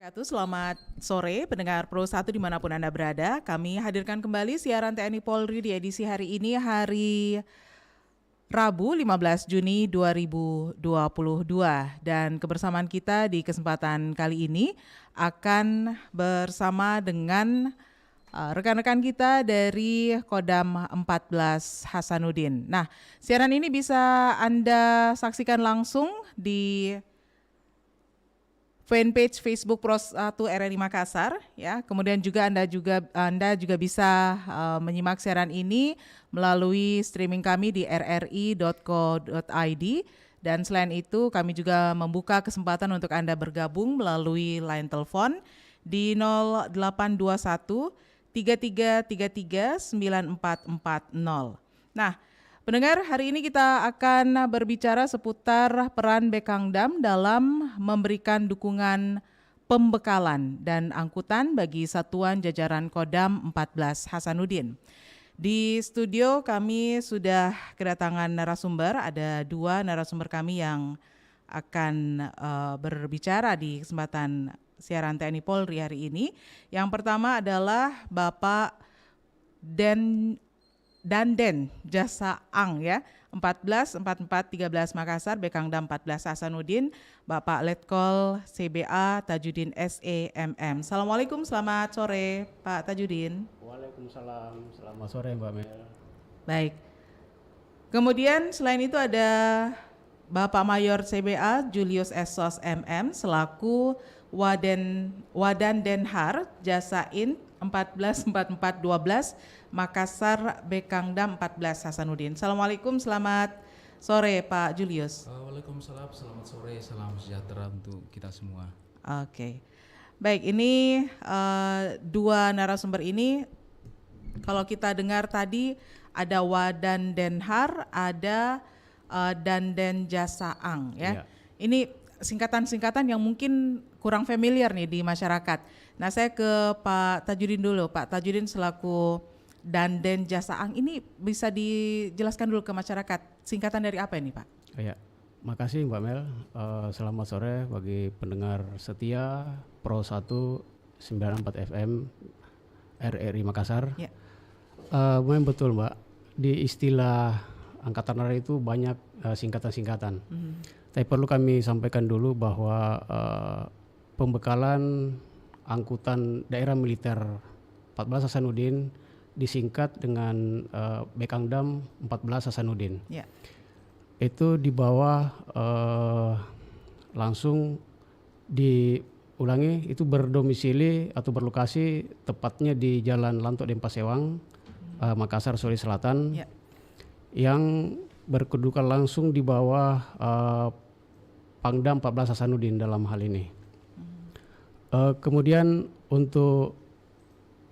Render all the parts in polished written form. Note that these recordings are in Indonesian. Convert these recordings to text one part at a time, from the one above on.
Selamat sore pendengar Pro 1 dimanapun Anda berada. Kami hadirkan kembali siaran TNI Polri di edisi hari ini, hari Rabu 15 Juni 2022. Dan kebersamaan kita di kesempatan kali ini akan bersama dengan rekan-rekan kita dari Kodam 14 Hasanuddin. Nah, siaran ini bisa Anda saksikan langsung di fanpage Facebook Pro 1 RRI Makassar, ya. Kemudian juga Anda juga bisa menyimak siaran ini melalui streaming kami di rri.co.id, dan selain itu kami juga membuka kesempatan untuk Anda bergabung melalui line telepon di 0821 3333 9440. Nah, pendengar, hari ini kita akan berbicara seputar peran Bekangdam dalam memberikan dukungan pembekalan dan angkutan bagi satuan jajaran Kodam 14 Hasanuddin. Di studio kami sudah kedatangan narasumber, ada dua narasumber kami yang akan berbicara di kesempatan siaran TNI Polri hari ini. Yang pertama adalah Bapak Danden Jasa Ang, ya, 144413 Makassar, Bekangdam 14 Hasanuddin, Bapak Letkol CBA Tajudin SEMM. Assalamualaikum, selamat sore Pak Tajudin. Waalaikumsalam, selamat sore Mbak Mel. Baik. Kemudian selain itu ada Bapak Mayor CBA Julius Esos MM selaku Wadan Denhar Jasain 144412 Makassar, Bekangdam 14 Hasanuddin. Assalamualaikum, selamat sore Pak Julius. Waalaikumsalam, selamat sore, salam sejahtera untuk kita semua. Oke. Baik, ini dua narasumber ini kalau kita dengar tadi ada Wadan Denhar, ada Danden Jasaang, ya. Iya. Ini singkatan-singkatan yang mungkin kurang familiar nih di masyarakat. Nah, saya ke Pak Tajudin dulu. Pak Tajudin selaku Danden Jasaang, ini bisa dijelaskan dulu ke masyarakat, singkatan dari apa ini Pak? Ya, makasih Mbak Mel. Selamat sore bagi pendengar setia Pro 1 94 FM RRI Makassar. Ya. Memang betul Mbak, di istilah Angkatan Darat itu banyak singkatan-singkatan. Tapi perlu kami sampaikan dulu bahwa pembekalan angkutan daerah militer 14 Hasanuddin disingkat dengan Bekangdam 14 Hasanuddin. Ya. Itu di bawah langsung diulangi, itu berdomisili atau berlokasi tepatnya di Jalan Lantok Denpasewang, Makassar, Sulawesi Selatan. Ya. Yang berkedudukan langsung di bawah Pangdam 14 Hasanuddin dalam hal ini. Kemudian untuk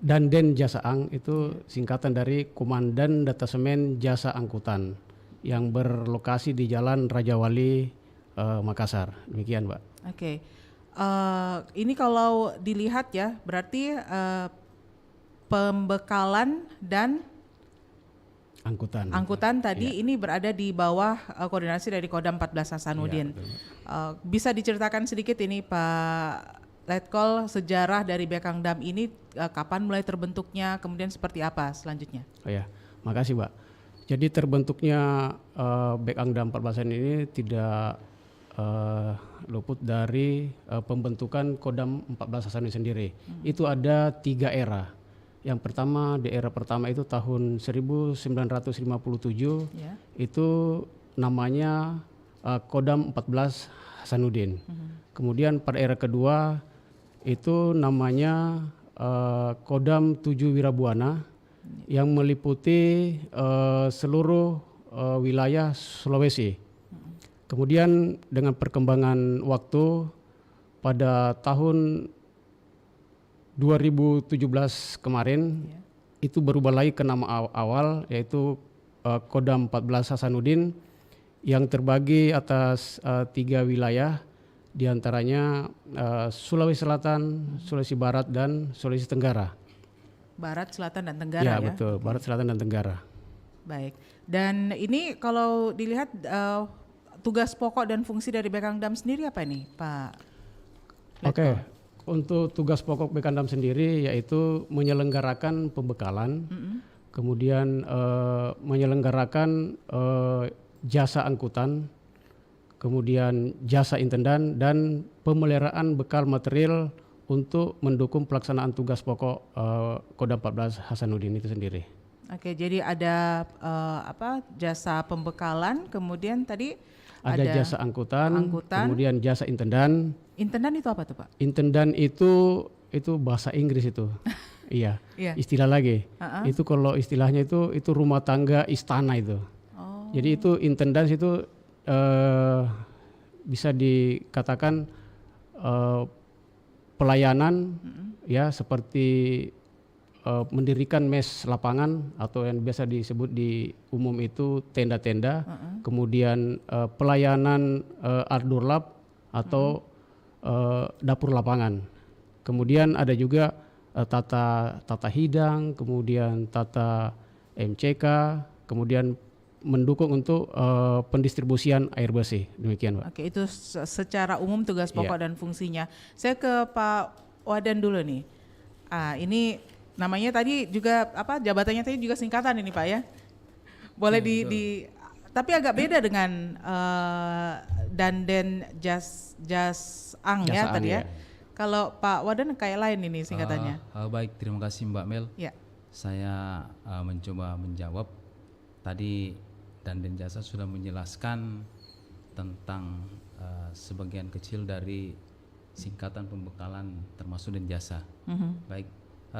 Danden Jasaang itu singkatan dari Komandan Detasemen Jasa Angkutan yang berlokasi di Jalan Raja Wali, Makassar. Demikian, Mbak. Oke. Ini kalau dilihat ya, berarti pembekalan dan angkutan tadi ini berada di bawah koordinasi dari Kodam 14 Hasanuddin. Bisa diceritakan sedikit ini Pak Letkol, sejarah dari Bekangdam ini kapan mulai terbentuknya, kemudian seperti apa selanjutnya? Oh ya, makasih Mbak. Jadi terbentuknya Bekangdam 14 ini tidak luput dari pembentukan Kodam 14 Hasanuddin sendiri. Itu ada 3 era. Yang pertama, di era pertama itu tahun 1957, Ya. itu namanya Kodam 14 Hasanuddin. Kemudian pada era kedua itu namanya Kodam 7 Wirabuana yang meliputi seluruh wilayah Sulawesi. Kemudian dengan perkembangan waktu pada tahun 2017 kemarin, Ya. itu berubah lagi ke nama awal, yaitu Kodam 14 Hasanuddin yang terbagi atas 3 wilayah, diantaranya Sulawesi Selatan, Sulawesi Barat, dan Sulawesi Tenggara. Barat, Selatan, dan Tenggara Ya, ya? betul, Barat, Selatan, dan Tenggara. Baik. Dan ini kalau dilihat tugas pokok dan fungsi dari Bekangdam sendiri apa nih Pak Letkol? Oke, Untuk tugas pokok Bekandam sendiri yaitu menyelenggarakan pembekalan, kemudian menyelenggarakan jasa angkutan, kemudian jasa intendan dan pemeliharaan bekal material untuk mendukung pelaksanaan tugas pokok Kodam 14 Hasanuddin itu sendiri. Oke, jadi ada jasa pembekalan, kemudian tadi Ada jasa angkutan, kemudian jasa intendan. Intendan itu apa tuh Pak? Intendan itu bahasa Inggris itu. Iya, istilah lagi. Itu kalau istilahnya itu rumah tangga istana itu. Jadi itu intendan itu bisa dikatakan pelayanan ya seperti mendirikan mes lapangan atau yang biasa disebut di umum itu tenda-tenda, kemudian pelayanan ardurlap atau dapur lapangan. Kemudian ada juga tata hidang, kemudian tata MCK, kemudian mendukung untuk pendistribusian air bersih. Demikian, Pak. Oke, itu secara umum tugas pokok dan fungsinya. Saya ke Pak Wadan dulu nih. Ini namanya tadi juga jabatannya tadi juga singkatan ini Pak ya. Boleh tapi agak beda dengan Danden Jasang ya tadi ya. Kalau Pak Wadan kayak lain ini singkatannya. Baik, terima kasih Mbak Mel. Ya. Saya mencoba menjawab. Tadi Danden Jasa sudah menjelaskan tentang sebagian kecil dari singkatan pembekalan termasuk Den Jasa. Baik,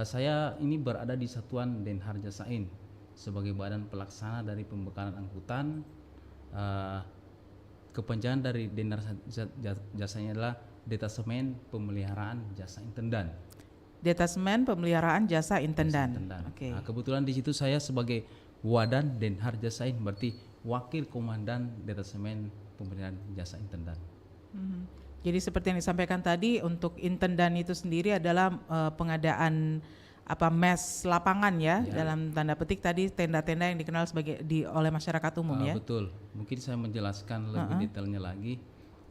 saya ini berada di Satuan Denhar Jasain sebagai badan pelaksana dari pembekalan angkutan. Kepanjangan dari Denhar Jasanya adalah Detasemen Pemeliharaan Jasa Intendan. Detasemen Pemeliharaan Jasa Intendan. Okay. Kebetulan di situ saya sebagai Wadan Denhar Jasain, berarti Wakil Komandan Detasemen Pemeliharaan Jasa Intendan. Jadi seperti yang disampaikan tadi, untuk intendan itu sendiri adalah pengadaan mes lapangan ya, dalam tanda petik tadi tenda-tenda yang dikenal sebagai oleh masyarakat umum ya. Betul. Mungkin saya menjelaskan lebih detailnya lagi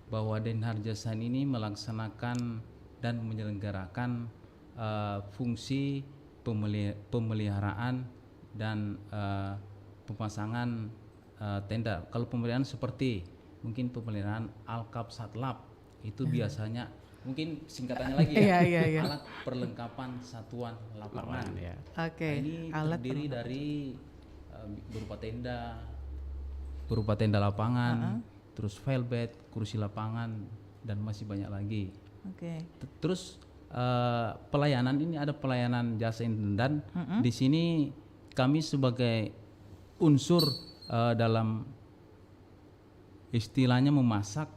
bahwa Denhar Jasain ini melaksanakan dan menyelenggarakan fungsi pemeliharaan dan pemasangan tenda. Kalau pemeliharaan seperti mungkin pemeliharaan Alkap Satlap itu biasanya mungkin singkatannya lagi ya. Alat perlengkapan satuan lapangan. Ini terdiri dari berupa tenda lapangan, terus velvet, kursi lapangan dan masih banyak lagi. Terus pelayanan ini ada pelayanan jasa intendan. Di sini kami sebagai unsur dalam istilahnya memasak.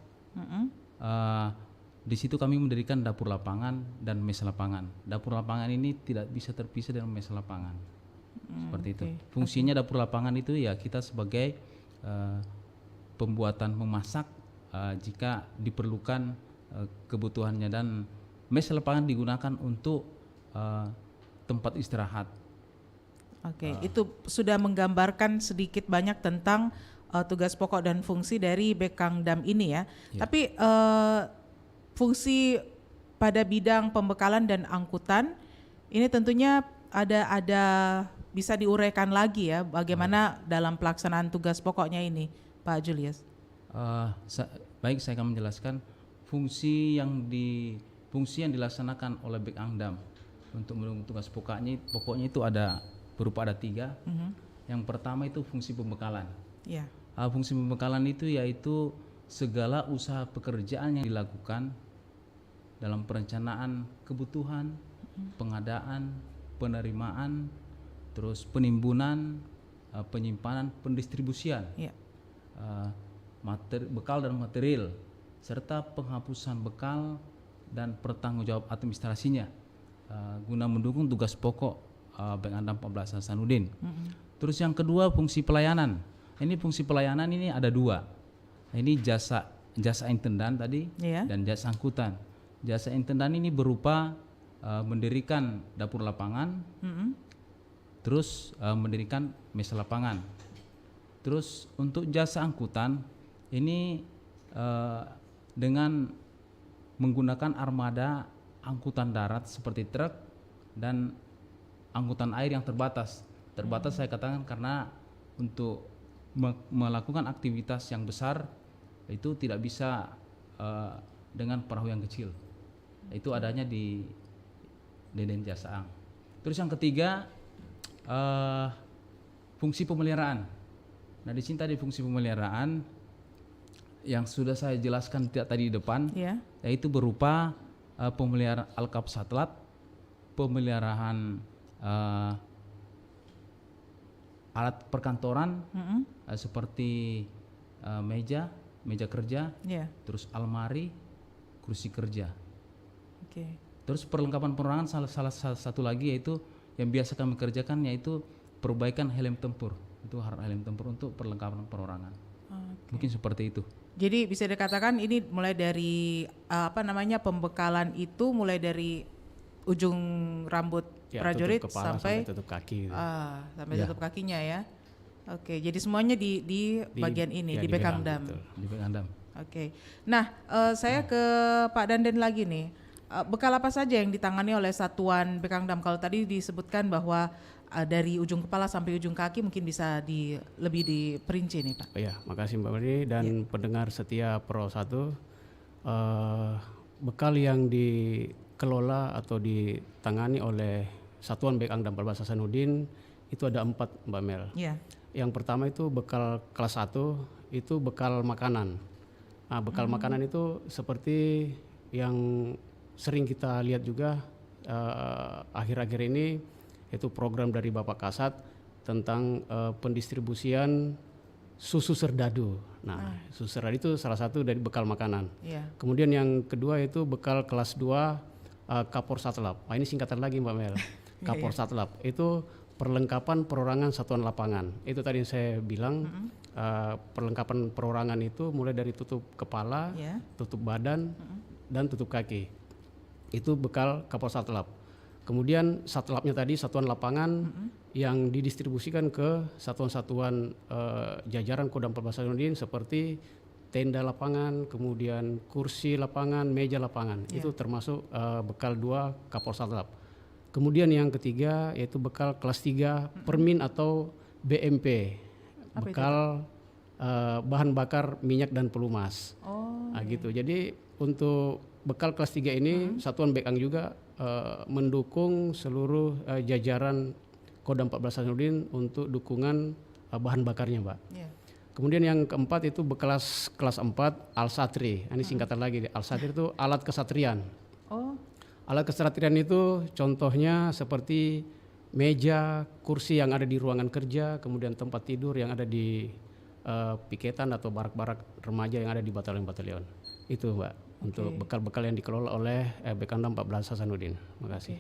Di situ kami mendirikan dapur lapangan dan mes lapangan. Dapur lapangan ini tidak bisa terpisah dengan mes lapangan. Seperti itu. Fungsinya dapur lapangan itu ya kita sebagai pembuatan memasak jika diperlukan kebutuhannya, dan mes lapangan digunakan untuk tempat istirahat. Itu sudah menggambarkan sedikit banyak tentang tugas pokok dan fungsi dari Bekangdam ini ya. Tapi fungsi pada bidang pembekalan dan angkutan ini tentunya ada bisa diuraikan lagi ya, bagaimana dalam pelaksanaan tugas pokoknya ini, Pak Julius. Baik, saya akan menjelaskan fungsi yang dilaksanakan oleh Bekangdam untuk mendukung tugas pokoknya itu ada 3. Yang pertama itu fungsi pembekalan. Fungsi pembekalan itu yaitu segala usaha pekerjaan yang dilakukan dalam perencanaan kebutuhan, pengadaan, penerimaan, terus penimbunan, penyimpanan, pendistribusian, bekal dan material, serta penghapusan bekal dan pertanggungjawab administrasinya guna mendukung tugas pokok Bekangdam 14 Hasanuddin. Terus yang kedua fungsi pelayanan. Ini fungsi pelayanan ini ada 2. Ini jasa intendan tadi dan jasa angkutan. Jasa intendan ini berupa mendirikan dapur lapangan, terus mendirikan mes lapangan. Terus untuk jasa angkutan ini dengan menggunakan armada angkutan darat seperti truk dan angkutan air yang terbatas. Terbatas saya katakan karena untuk melakukan aktivitas yang besar itu tidak bisa dengan perahu yang kecil. Itu adanya di Denjasaan. Terus yang ketiga fungsi pemeliharaan. Nah di sini tadi fungsi pemeliharaan yang sudah saya jelaskan tadi di depan, yaitu berupa pemeliharaan alkap satlat, pemeliharaan alat perkantoran seperti meja kerja, terus almari, kursi kerja. Terus perlengkapan penerangan salah satu lagi yaitu yang biasa kami kerjakan yaitu perbaikan helm tempur. Itu helm tempur untuk perlengkapan penerangan. Mungkin seperti itu. Jadi bisa dikatakan ini mulai dari pembekalan itu mulai dari ujung rambut prajurit tutup kepala, sampai tutup kaki. Sampai tutup kakinya ya. Oke, jadi semuanya di bagian ini di Bekangdam. Di Bekangdam. Oke. Nah, saya ke Pak Dandan lagi nih. Bekal apa saja yang ditangani oleh satuan Bekangdam? Kalau tadi disebutkan bahwa dari ujung kepala sampai ujung kaki mungkin bisa lebih diperinci nih Pak. Ya, makasih Mbak Mary dan pendengar setia Pro 1. Bekal yang dikelola atau ditangani oleh Satuan Bekangdam 14 Hasanuddin itu ada 4 Mbak Mel. Yang pertama itu bekal kelas 1 itu bekal makanan. Nah, bekal makanan itu seperti yang sering kita lihat juga akhir-akhir ini itu program dari Bapak Kasat tentang pendistribusian susu serdadu. Nah, susu serdadu itu salah satu dari bekal makanan. Kemudian yang kedua itu bekal kelas 2 Kapor Satlap. Ini singkatan lagi Mbak Mel. Kapor Satlap itu perlengkapan perorangan satuan lapangan. Itu tadi yang saya bilang perlengkapan perorangan itu mulai dari tutup kepala, tutup badan, dan tutup kaki. Itu bekal Kapor Satlap. Kemudian satlapnya tadi satuan lapangan yang didistribusikan ke satuan-satuan jajaran Kodam 14 Hasanuddin seperti tenda lapangan, kemudian kursi lapangan, meja lapangan. Itu termasuk bekal 2 Kapor Satlap. Kemudian yang ketiga yaitu bekal kelas 3 Permin atau BMP. Bekal bahan bakar minyak dan pelumas. Gitu. Jadi untuk bekal kelas 3 ini Satuan Bekang juga mendukung seluruh jajaran Kodam 14 Hasanuddin untuk dukungan bahan bakarnya, Mbak. Kemudian yang keempat itu bekal kelas 4 Al-Satri. Ini singkatan lagi. Al-Satri itu alat kesatrian. Alat kesatrian itu contohnya seperti meja, kursi yang ada di ruangan kerja, kemudian tempat tidur yang ada di piketan atau barak-barak remaja yang ada di batalion-batalion. Itu Mbak, untuk bekal-bekal yang dikelola oleh Bekangdam 14 Hasanuddin. Makasih.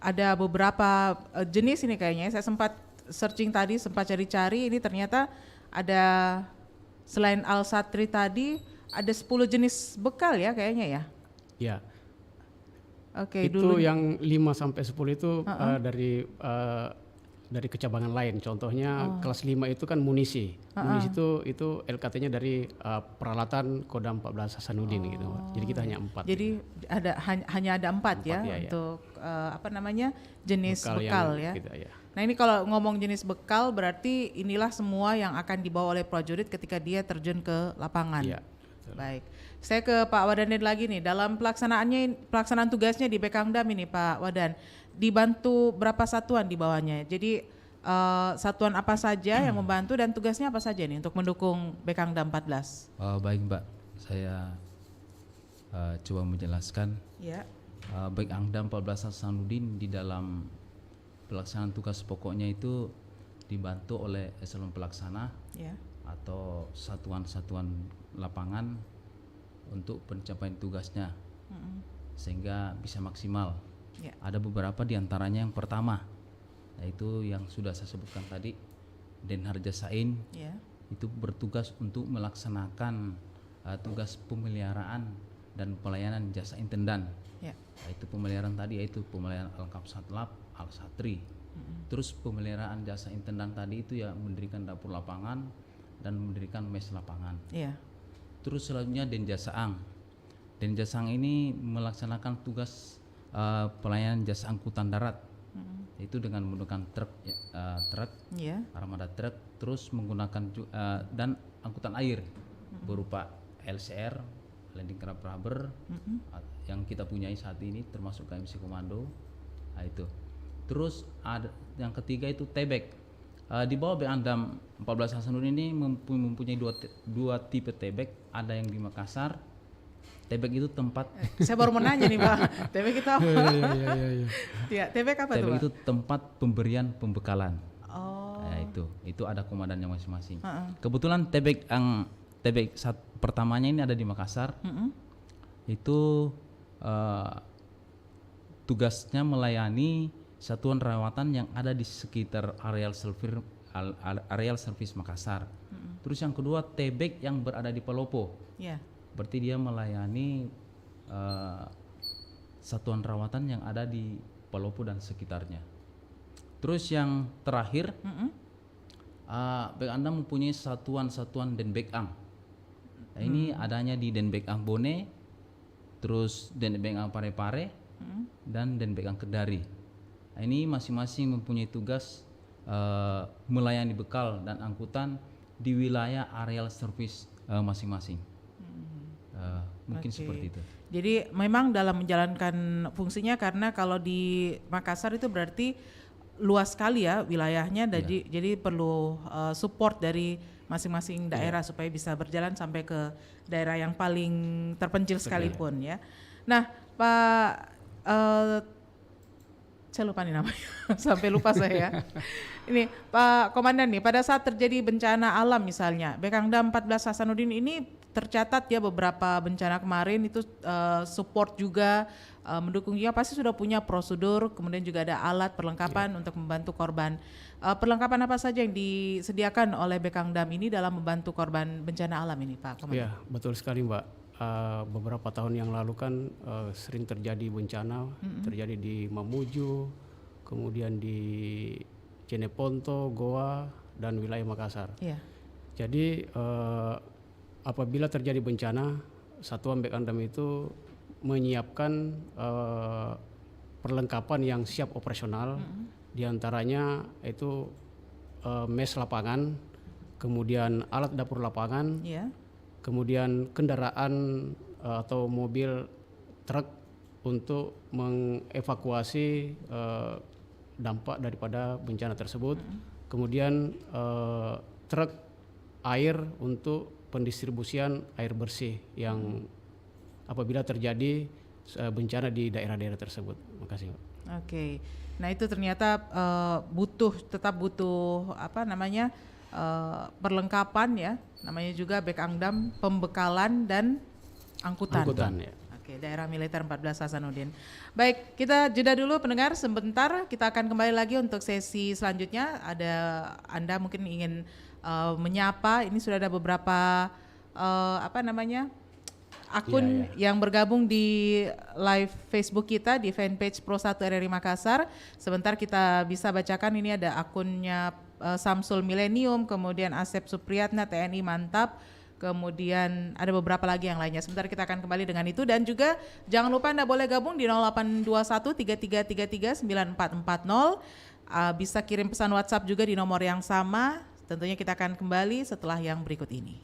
Ada beberapa jenis ini kayaknya. Saya sempat searching tadi, sempat cari-cari, ini ternyata ada selain Al-Satri tadi ada 10 jenis bekal ya kayaknya ya. Ya. Itu dulu yang 5 sampai 10 itu dari kecabangan lain. Contohnya kelas 5 itu kan munisi. Munisi itu LKT-nya dari peralatan Kodam 14 Hasanuddin gitu. Jadi kita hanya 4. Jadi gitu. hanya ada 4 ya, untuk jenis bekal ya. Gitu, ya. Nah ini kalau ngomong jenis bekal berarti inilah semua yang akan dibawa oleh prajurit ketika dia terjun ke lapangan. Iya. Baik, saya ke Pak Wadan lagi nih. Dalam pelaksanaan tugasnya di Bekangdam ini Pak Wadan, dibantu berapa satuan di bawahnya? Jadi satuan apa saja yang membantu dan tugasnya apa saja nih untuk mendukung Bekangdam 14? Baik Mbak, saya coba menjelaskan. Bekangdam 14 Hasanuddin di dalam pelaksanaan tugas pokoknya itu dibantu oleh eselon pelaksana atau satuan-satuan lapangan untuk pencapaian tugasnya sehingga bisa maksimal. Ada beberapa diantaranya. Yang pertama yaitu yang sudah saya sebutkan tadi, Denharjasain itu bertugas untuk melaksanakan tugas pemeliharaan dan pelayanan jasa intendan. Yaitu pemeliharaan tadi yaitu pemeliharaan Alkap Satlap, Al-Satri. Terus pemeliharaan jasa intendan tadi itu ya mendirikan dapur lapangan dan mendirikan mes lapangan. Terus selanjutnya Denjasaang. Denjasang ini melaksanakan tugas pelayanan jasa angkutan darat, itu dengan menggunakan truk, Ya. armada truk, terus menggunakan dan angkutan air berupa LCR, landing craft rubber, yang kita punyai saat ini termasuk KMC Komando. Nah, itu. Terus ada yang ketiga itu Tebek. Di bawah Beandam 14 Hasanuddin ini mempunyai dua tipe Tebek, ada yang di Makassar. Tebek itu tempat Saya baru mau nanya nih Pak, TBK itu apa? Ya, TBK apa tuh Tebek Pak? itu tempat pemberian pembekalan. Oh, Nah, itu ada komandannya masing-masing. Heeh. Kebetulan Tebek pertamanya ini ada di Makassar. Itu tugasnya melayani satuan rawatan yang ada di sekitar areal service Makassar. Terus yang kedua Tebek yang berada di Palopo. ya. Berarti dia melayani satuan rawatan yang ada di Palopo dan sekitarnya. Terus yang terakhir, Bek Anda mempunyai satuan-satuan Denbekang. Nah, ini adanya di Denbekang Bone, terus Denbekang Parepare, dan Denbekang Kedari. Nah, ini masing-masing mempunyai tugas melayani bekal dan angkutan di wilayah areal service masing-masing. Mungkin Oke. seperti itu. Jadi memang dalam menjalankan fungsinya, karena kalau di Makassar itu berarti luas sekali ya wilayahnya, jadi perlu support dari masing-masing daerah supaya bisa berjalan sampai ke daerah yang paling terpencil sekalipun ya. Nah Pak, saya lupa nih namanya, sampai lupa saya. Ini Pak Komandan nih, pada saat terjadi bencana alam misalnya, Bekangdam 14 Hasanuddin ini tercatat ya beberapa bencana kemarin itu support juga, mendukung juga, pasti sudah punya prosedur, kemudian juga ada alat perlengkapan untuk membantu korban. Perlengkapan apa saja yang disediakan oleh Bekangdam ini dalam membantu korban bencana alam ini Pak Komandan? Ya, betul sekali Mbak. Beberapa tahun yang lalu kan sering terjadi bencana, terjadi di Mamuju, kemudian di Jeneponto, Goa, dan wilayah Makassar. Iya. Jadi apabila terjadi bencana, Satuan Bekandam itu menyiapkan perlengkapan yang siap operasional, diantaranya itu mes lapangan, kemudian alat dapur lapangan, Iya. kemudian kendaraan atau mobil truk untuk mengevakuasi dampak daripada bencana tersebut, kemudian truk air untuk pendistribusian air bersih yang apabila terjadi bencana di daerah-daerah tersebut. Makasih. Oke. Nah itu ternyata tetap butuh apa namanya perlengkapan ya, namanya juga Bekangdam, pembekalan dan angkutan. Ya. Oke, daerah militer 14 Hasanuddin. Baik, kita jeda dulu pendengar sebentar, kita akan kembali lagi untuk sesi selanjutnya. Ada Anda mungkin ingin menyapa, ini sudah ada beberapa akun yang bergabung di live Facebook kita di fanpage Pro 1 RRI Makassar. Sebentar kita bisa bacakan, ini ada akunnya Samsul Millennium, kemudian Asep Supriyatna TNI Mantap, kemudian ada beberapa lagi yang lainnya. Sebentar kita akan kembali dengan itu, dan juga jangan lupa Anda boleh gabung di 0821 3333 9440. Bisa kirim pesan WhatsApp juga di nomor yang sama. Tentunya kita akan kembali setelah yang berikut ini.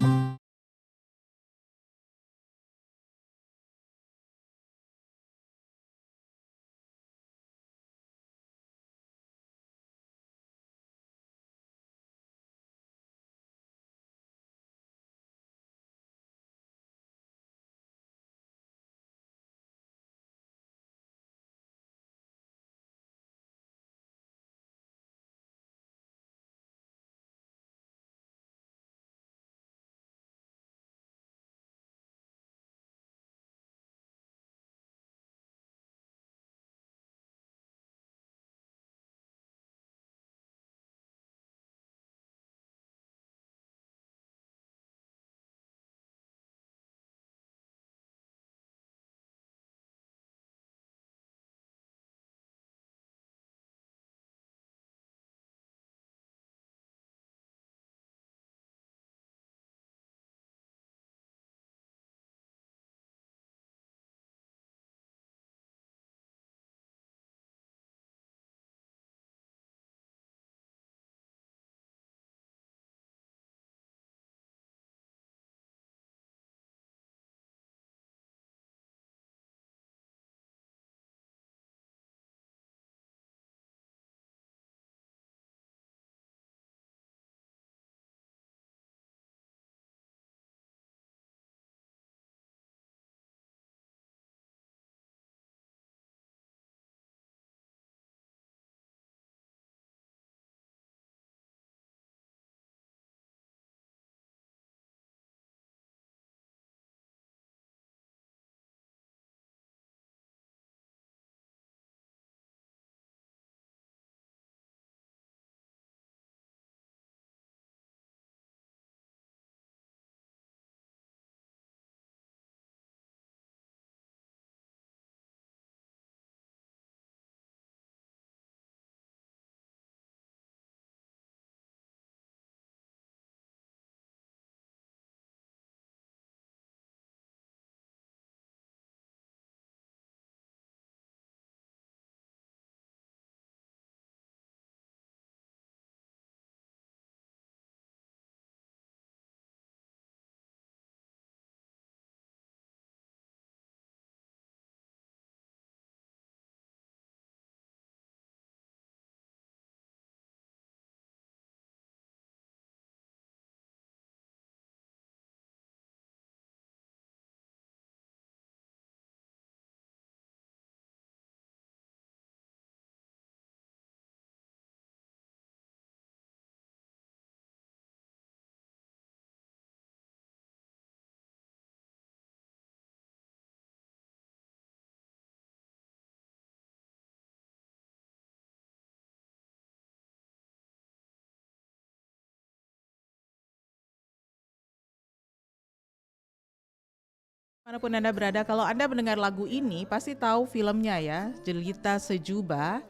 Manapun Anda berada, kalau Anda mendengar lagu ini pasti tahu filmnya ya, Jelita Sejuba,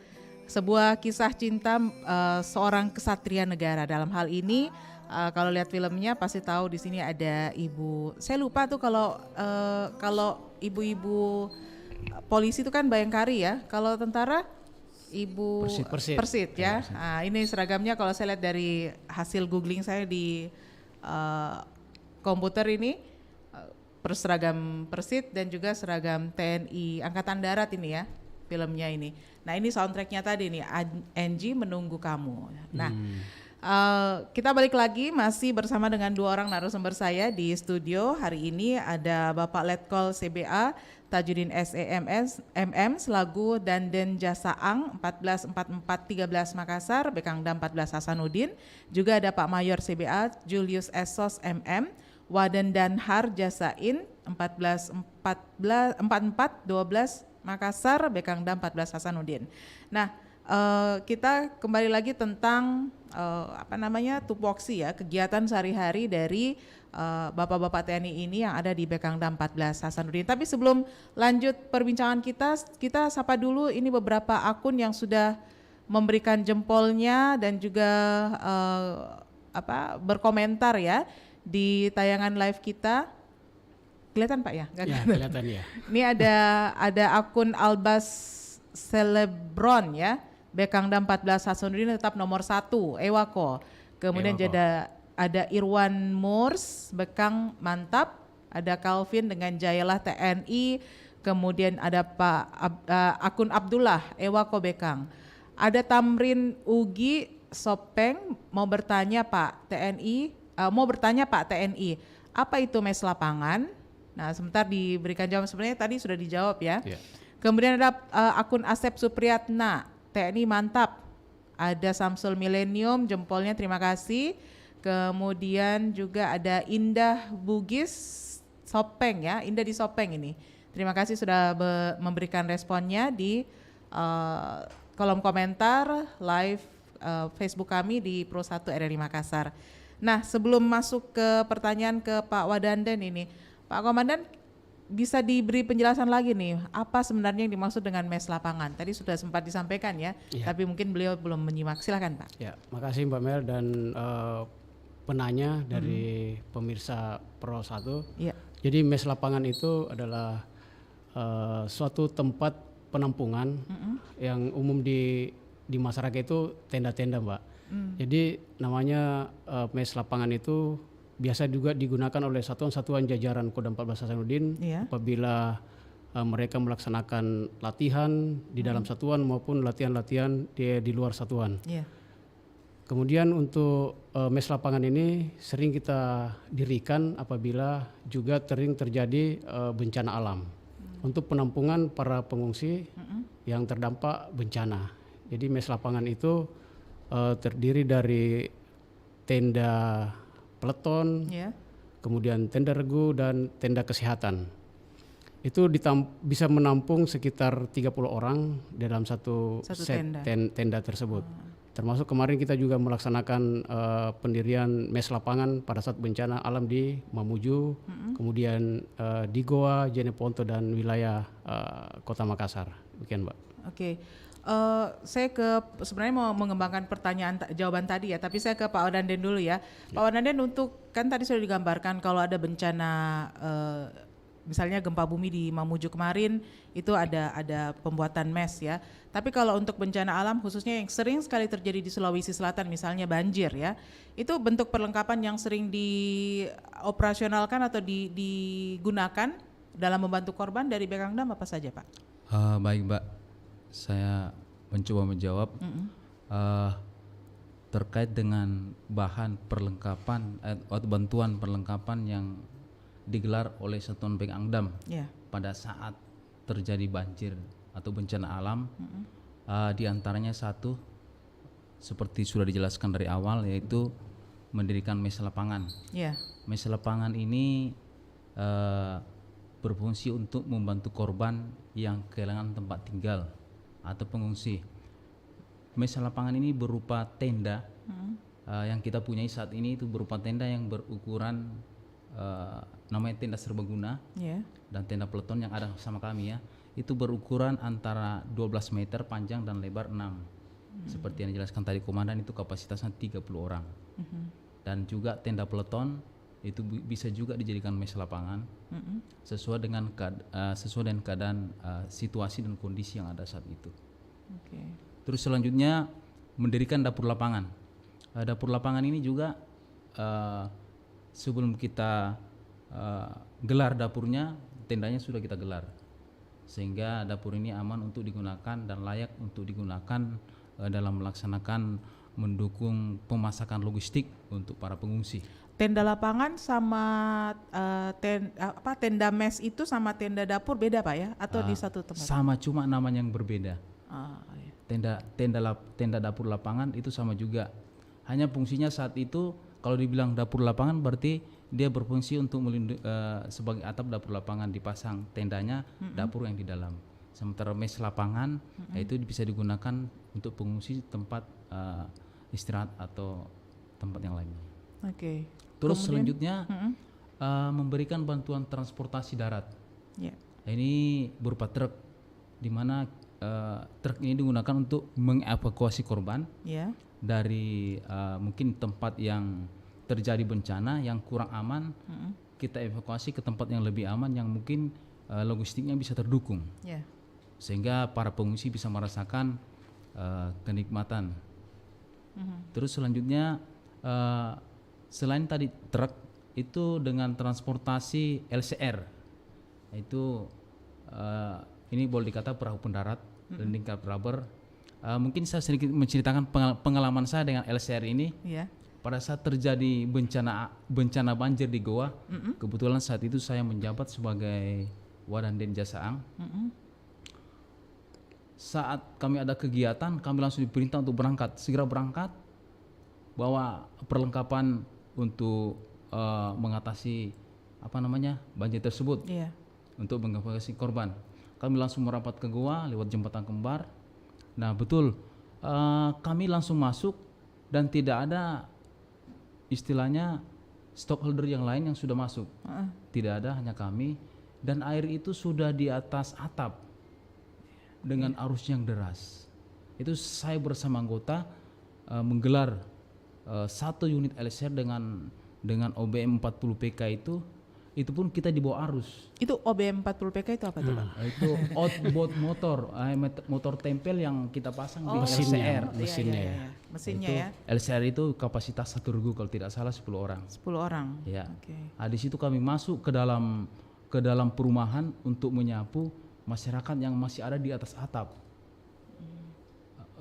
sebuah kisah cinta seorang kesatria negara. Dalam hal ini kalau lihat filmnya pasti tahu di sini ada ibu. Saya lupa tuh kalau ibu-ibu polisi itu kan Bayangkari ya. Kalau tentara ibu Persit ya. Nah, ini seragamnya kalau saya lihat dari hasil googling saya di komputer ini. Seragam Persit dan juga seragam TNI Angkatan Darat ini ya filmnya ini. Nah ini soundtracknya tadi nih, Angie Menunggu Kamu. Nah kita balik lagi masih bersama dengan dua orang narasumber saya di studio. Hari ini ada Bapak Letkol CBA Tajudin SEMS MM selaku Danjen Jasaang 144413 Makassar, Bekangdam 14 Hasanuddin. Juga ada Pak Mayor CBA Julius Esos MM Waden Danhar Jasain 144412 Makassar, Bekangdam 14 Hasanuddin. Nah, kita kembali lagi tentang tupoksi ya, kegiatan sehari-hari dari Bapak-bapak TNI ini yang ada di Bekangdam 14 Hasanuddin. Tapi sebelum lanjut perbincangan kita sapa dulu ini beberapa akun yang sudah memberikan jempolnya dan juga berkomentar ya di tayangan live kita. Kelihatan Pak ya? Ya, kelihatan ya. Ini ada akun Albas Celebron ya, Bekangdam 14 Hasanuddin tetap nomor 1, Ewako. Kemudian ada Irwan Murs, Bekang mantap. Ada Calvin dengan Jayalah TNI. Kemudian ada akun Abdullah, Ewako Bekang. Ada Tamrin Ugi Sopeng mau bertanya Pak TNI, apa itu mes lapangan? Nah, sebentar diberikan jawaban, sebenarnya tadi sudah dijawab ya. Yeah. Kemudian ada akun Asep Supriyatna, TNI mantap. Ada Samsul Millennium, jempolnya terima kasih. Kemudian juga ada Indah Bugis Sopeng ya, Indah di Sopeng ini. Terima kasih sudah memberikan responnya di kolom komentar live Facebook kami di Pro 1 RRI Makassar. Nah, sebelum masuk ke pertanyaan ke Pak Wadandan ini, Pak Komandan bisa diberi penjelasan lagi nih, apa sebenarnya yang dimaksud dengan mes lapangan? Tadi sudah sempat disampaikan ya, tapi mungkin beliau belum menyimak. Silakan Pak. Ya, makasih Mbak Mel dan penanya dari pemirsa Pro 1. Ya. Jadi mes lapangan itu adalah suatu tempat penampungan yang umum di masyarakat itu tenda-tenda Mbak. Jadi namanya mes lapangan itu biasa juga digunakan oleh satuan-satuan jajaran Kodam 14 Hasanuddin apabila mereka melaksanakan latihan di dalam satuan maupun latihan-latihan di luar satuan. Kemudian untuk mes lapangan ini sering kita dirikan apabila juga sering terjadi bencana alam untuk penampungan para pengungsi yang terdampak bencana. Jadi mes lapangan itu terdiri dari tenda peleton, kemudian tenda regu dan tenda kesehatan. Itu bisa menampung sekitar 30 orang dalam satu set tenda tersebut. Termasuk kemarin kita juga melaksanakan pendirian mes lapangan pada saat bencana alam di Mamuju, kemudian di Goa, Jeneponto dan wilayah Kota Makassar. Demikian Mbak. Oke. Saya sebenarnya mau mengembangkan jawaban tadi ya, tapi saya ke Pak Wadandan dulu ya. Pak Wadandan, untuk kan tadi sudah digambarkan kalau ada bencana misalnya gempa bumi di Mamuju kemarin itu ada pembuatan mes ya. Tapi kalau untuk bencana alam khususnya yang sering sekali terjadi di Sulawesi Selatan misalnya banjir ya, itu bentuk perlengkapan yang sering dioperasionalkan atau digunakan dalam membantu korban dari Bekangdam apa saja Pak? Baik Mbak, saya mencoba menjawab terkait dengan bahan perlengkapan atau bantuan perlengkapan yang digelar oleh Satuan Bekangdam pada saat terjadi banjir atau bencana alam. Di antaranya satu seperti sudah dijelaskan dari awal, yaitu mendirikan mes lapangan. Mes lapangan ini berfungsi untuk membantu korban yang kehilangan tempat tinggal atau pengungsi. Mes lapangan ini berupa tenda yang kita punyai saat ini, itu berupa tenda yang berukuran namanya tenda serbaguna Ya. dan tenda peleton yang ada sama kami ya, itu berukuran antara 12 meter panjang dan lebar 6. Seperti yang dijelaskan tadi komandan, itu kapasitasnya 30 orang. Dan juga tenda peleton itu bisa juga dijadikan mes lapangan sesuai dengan keadaan situasi dan kondisi yang ada saat itu. Oke. Terus selanjutnya mendirikan dapur lapangan. Dapur lapangan ini juga sebelum kita gelar dapurnya, tendanya sudah kita gelar, sehingga dapur ini aman untuk digunakan dan layak untuk digunakan dalam melaksanakan mendukung pemasakan logistik untuk para pengungsi. Tenda lapangan sama tenda mes itu sama tenda dapur beda Pak ya? Atau di satu tempat? Sama, cuma namanya yang berbeda. Ya. Tenda dapur lapangan itu sama juga. Hanya fungsinya saat itu kalau dibilang dapur lapangan berarti dia berfungsi untuk sebagai atap dapur lapangan, dipasang tendanya, dapur yang di dalam. Sementara mes lapangan itu bisa digunakan untuk pengungsi tempat istirahat atau tempat yang lainnya. Oke. Terus selanjutnya memberikan bantuan transportasi darat. Ya. Ini berupa truk, di mana truk ini digunakan untuk mengevakuasi korban dari mungkin tempat yang terjadi bencana yang kurang aman, kita evakuasi ke tempat yang lebih aman yang mungkin logistiknya bisa terdukung, sehingga para pengungsi bisa merasakan kenikmatan. Terus selanjutnya selain tadi truk, itu dengan transportasi LCR, itu ini boleh dikata perahu pendarat, landing craft rubber. Mungkin saya sedikit menceritakan pengalaman saya dengan LCR ini. Pada saat terjadi bencana banjir di Goa, kebetulan saat itu saya menjabat sebagai Wadanten Jasaang. Saat kami ada kegiatan, kami langsung diperintah untuk segera berangkat, bawa perlengkapan untuk mengatasi banjir tersebut, untuk mengevakuasi korban. Kami langsung merapat ke Goa lewat jembatan kembar. Nah betul, kami langsung masuk dan tidak ada istilahnya stockholder yang lain yang sudah masuk. Tidak ada, hanya kami, dan air itu sudah di atas atap dengan arus yang deras. Itu saya bersama anggota menggelar satu unit LCR dengan OBM 40 PK itu pun kita di bawah arus. Itu OBM 40 PK itu apa tuh Pak? Itu outboard motor tempel yang kita pasang di LCR. Mesinnya ya. LCR itu kapasitas 1 regu kalau tidak salah 10 orang. 10 orang. Ya. Nah, di situ kami masuk ke dalam perumahan untuk menyapu masyarakat yang masih ada di atas atap.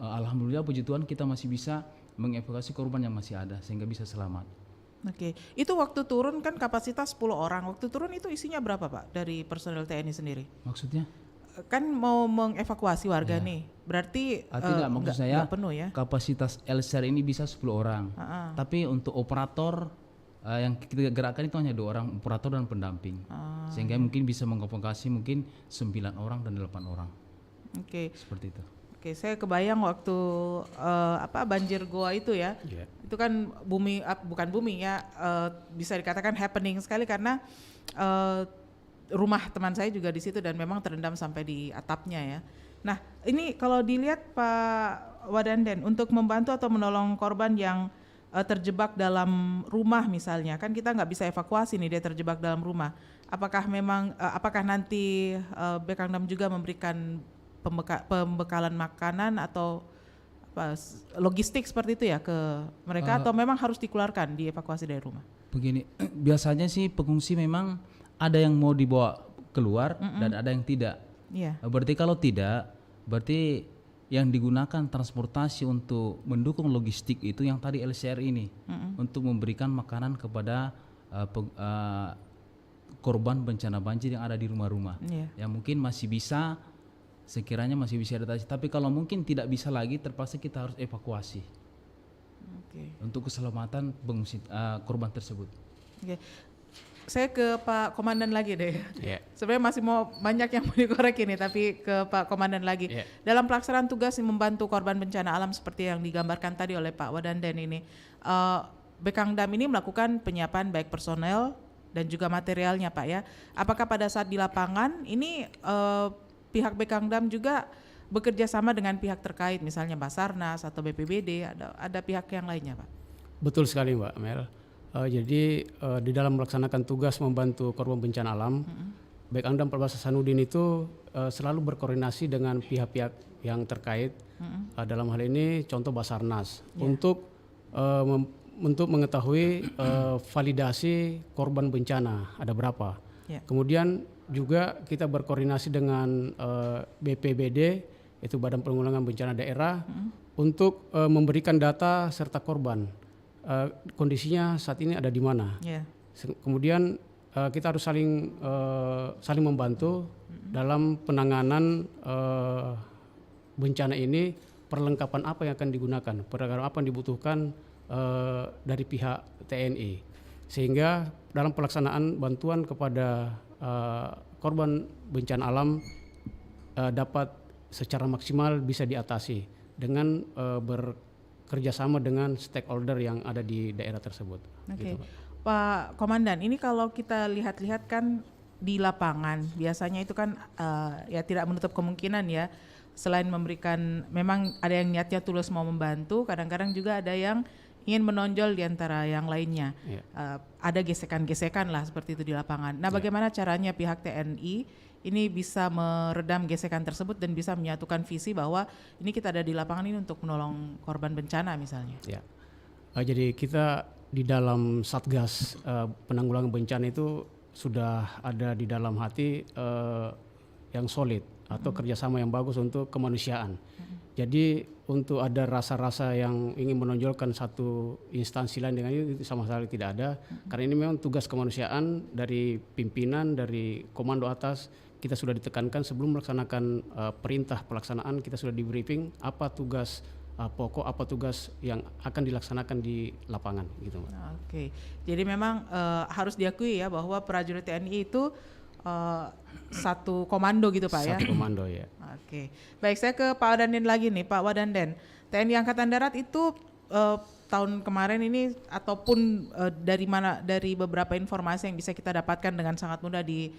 Alhamdulillah puji Tuhan kita masih bisa mengevakuasi korban yang masih ada sehingga bisa selamat. Itu waktu turun kan kapasitas 10 orang. Waktu turun itu isinya berapa Pak dari personel TNI sendiri? Maksudnya? Kan mau mengevakuasi warga nih, berarti tidak, maksud saya penuh ya? Kapasitas LCR ini bisa 10 orang. Tapi untuk operator yang kita gerakkan itu hanya 2 orang, operator dan pendamping. Sehingga mungkin bisa mengevakuasi mungkin 9 orang dan 8 orang. Seperti itu. Saya kebayang waktu banjir Goa itu ya, itu kan bukan bumi ya, bisa dikatakan happening sekali karena rumah teman saya juga di situ dan memang terendam sampai di atapnya ya. Nah ini kalau dilihat Pak Wadanten, untuk membantu atau menolong korban yang terjebak dalam rumah misalnya, kan kita nggak bisa evakuasi nih, dia terjebak dalam rumah. Apakah nanti Bekangdam juga memberikan pembekalan makanan atau logistik seperti itu ya ke mereka, atau memang harus dikeluarkan, dievakuasi dari rumah? Begini, biasanya sih pengungsi memang ada yang mau dibawa keluar dan ada yang tidak. Berarti kalau tidak, berarti yang digunakan transportasi untuk mendukung logistik itu yang tadi LCR ini, untuk memberikan makanan kepada korban bencana banjir yang ada di rumah-rumah, yang mungkin masih bisa, sekiranya masih bisa diatasi. Tapi kalau mungkin tidak bisa lagi, terpaksa kita harus evakuasi untuk keselamatan korban tersebut. Saya ke Pak Komandan lagi deh. Sebenarnya masih mau banyak yang mau dikorek ini, tapi ke Pak Komandan lagi. Dalam pelaksanaan tugas membantu korban bencana alam seperti yang digambarkan tadi oleh Pak Wadanten ini, Bekangdam ini melakukan penyiapan baik personel dan juga materialnya Pak ya. Apakah pada saat di lapangan ini pihak Bekangdam juga bekerja sama dengan pihak terkait, misalnya Basarnas atau BPBD, ada pihak yang lainnya Pak? Betul sekali Mbak Mel. Jadi di dalam melaksanakan tugas membantu korban bencana alam, Bekangdam 14 Hasanuddin itu selalu berkoordinasi dengan pihak-pihak yang terkait. Dalam hal ini contoh Basarnas untuk mengetahui validasi korban bencana ada berapa. Kemudian juga kita berkoordinasi dengan BPBD, itu Badan Penanggulangan Bencana Daerah, untuk memberikan data serta korban. Kondisinya saat ini ada di mana. Kemudian kita harus saling membantu dalam penanganan bencana ini. Perlengkapan apa yang akan digunakan, perlengkapan apa yang dibutuhkan dari pihak TNI, sehingga dalam pelaksanaan bantuan kepada korban bencana alam dapat secara maksimal bisa diatasi dengan bekerjasama dengan stakeholder yang ada di daerah tersebut. Gitu, Pak Komandan, ini kalau kita lihat-lihat kan di lapangan biasanya itu kan ya tidak menutup kemungkinan ya, selain memberikan, memang ada yang niatnya tulus mau membantu, kadang-kadang juga ada yang ingin menonjol di antara yang lainnya. Ada gesekan-gesekan lah seperti itu di lapangan. Nah, bagaimana caranya pihak TNI ini bisa meredam gesekan tersebut dan bisa menyatukan visi bahwa ini kita ada di lapangan ini untuk menolong korban bencana misalnya? Jadi kita di dalam Satgas penanggulangan bencana itu sudah ada di dalam hati yang solid atau kerjasama yang bagus untuk kemanusiaan. Jadi untuk ada rasa-rasa yang ingin menonjolkan satu instansi lain dengan itu sama sekali tidak ada. Karena ini memang tugas kemanusiaan dari pimpinan, dari komando atas, kita sudah ditekankan sebelum melaksanakan perintah pelaksanaan, kita sudah di briefing apa tugas pokok, apa tugas yang akan dilaksanakan di lapangan gitu. Oke. Jadi memang harus diakui ya bahwa prajurit TNI itu satu komando gitu Pak ya? Satu komando ya. Oke. Baik, saya ke Pak Wadanden lagi nih, Pak Wadanden. TNI Angkatan Darat itu tahun kemarin ini ataupun dari beberapa informasi yang bisa kita dapatkan dengan sangat mudah di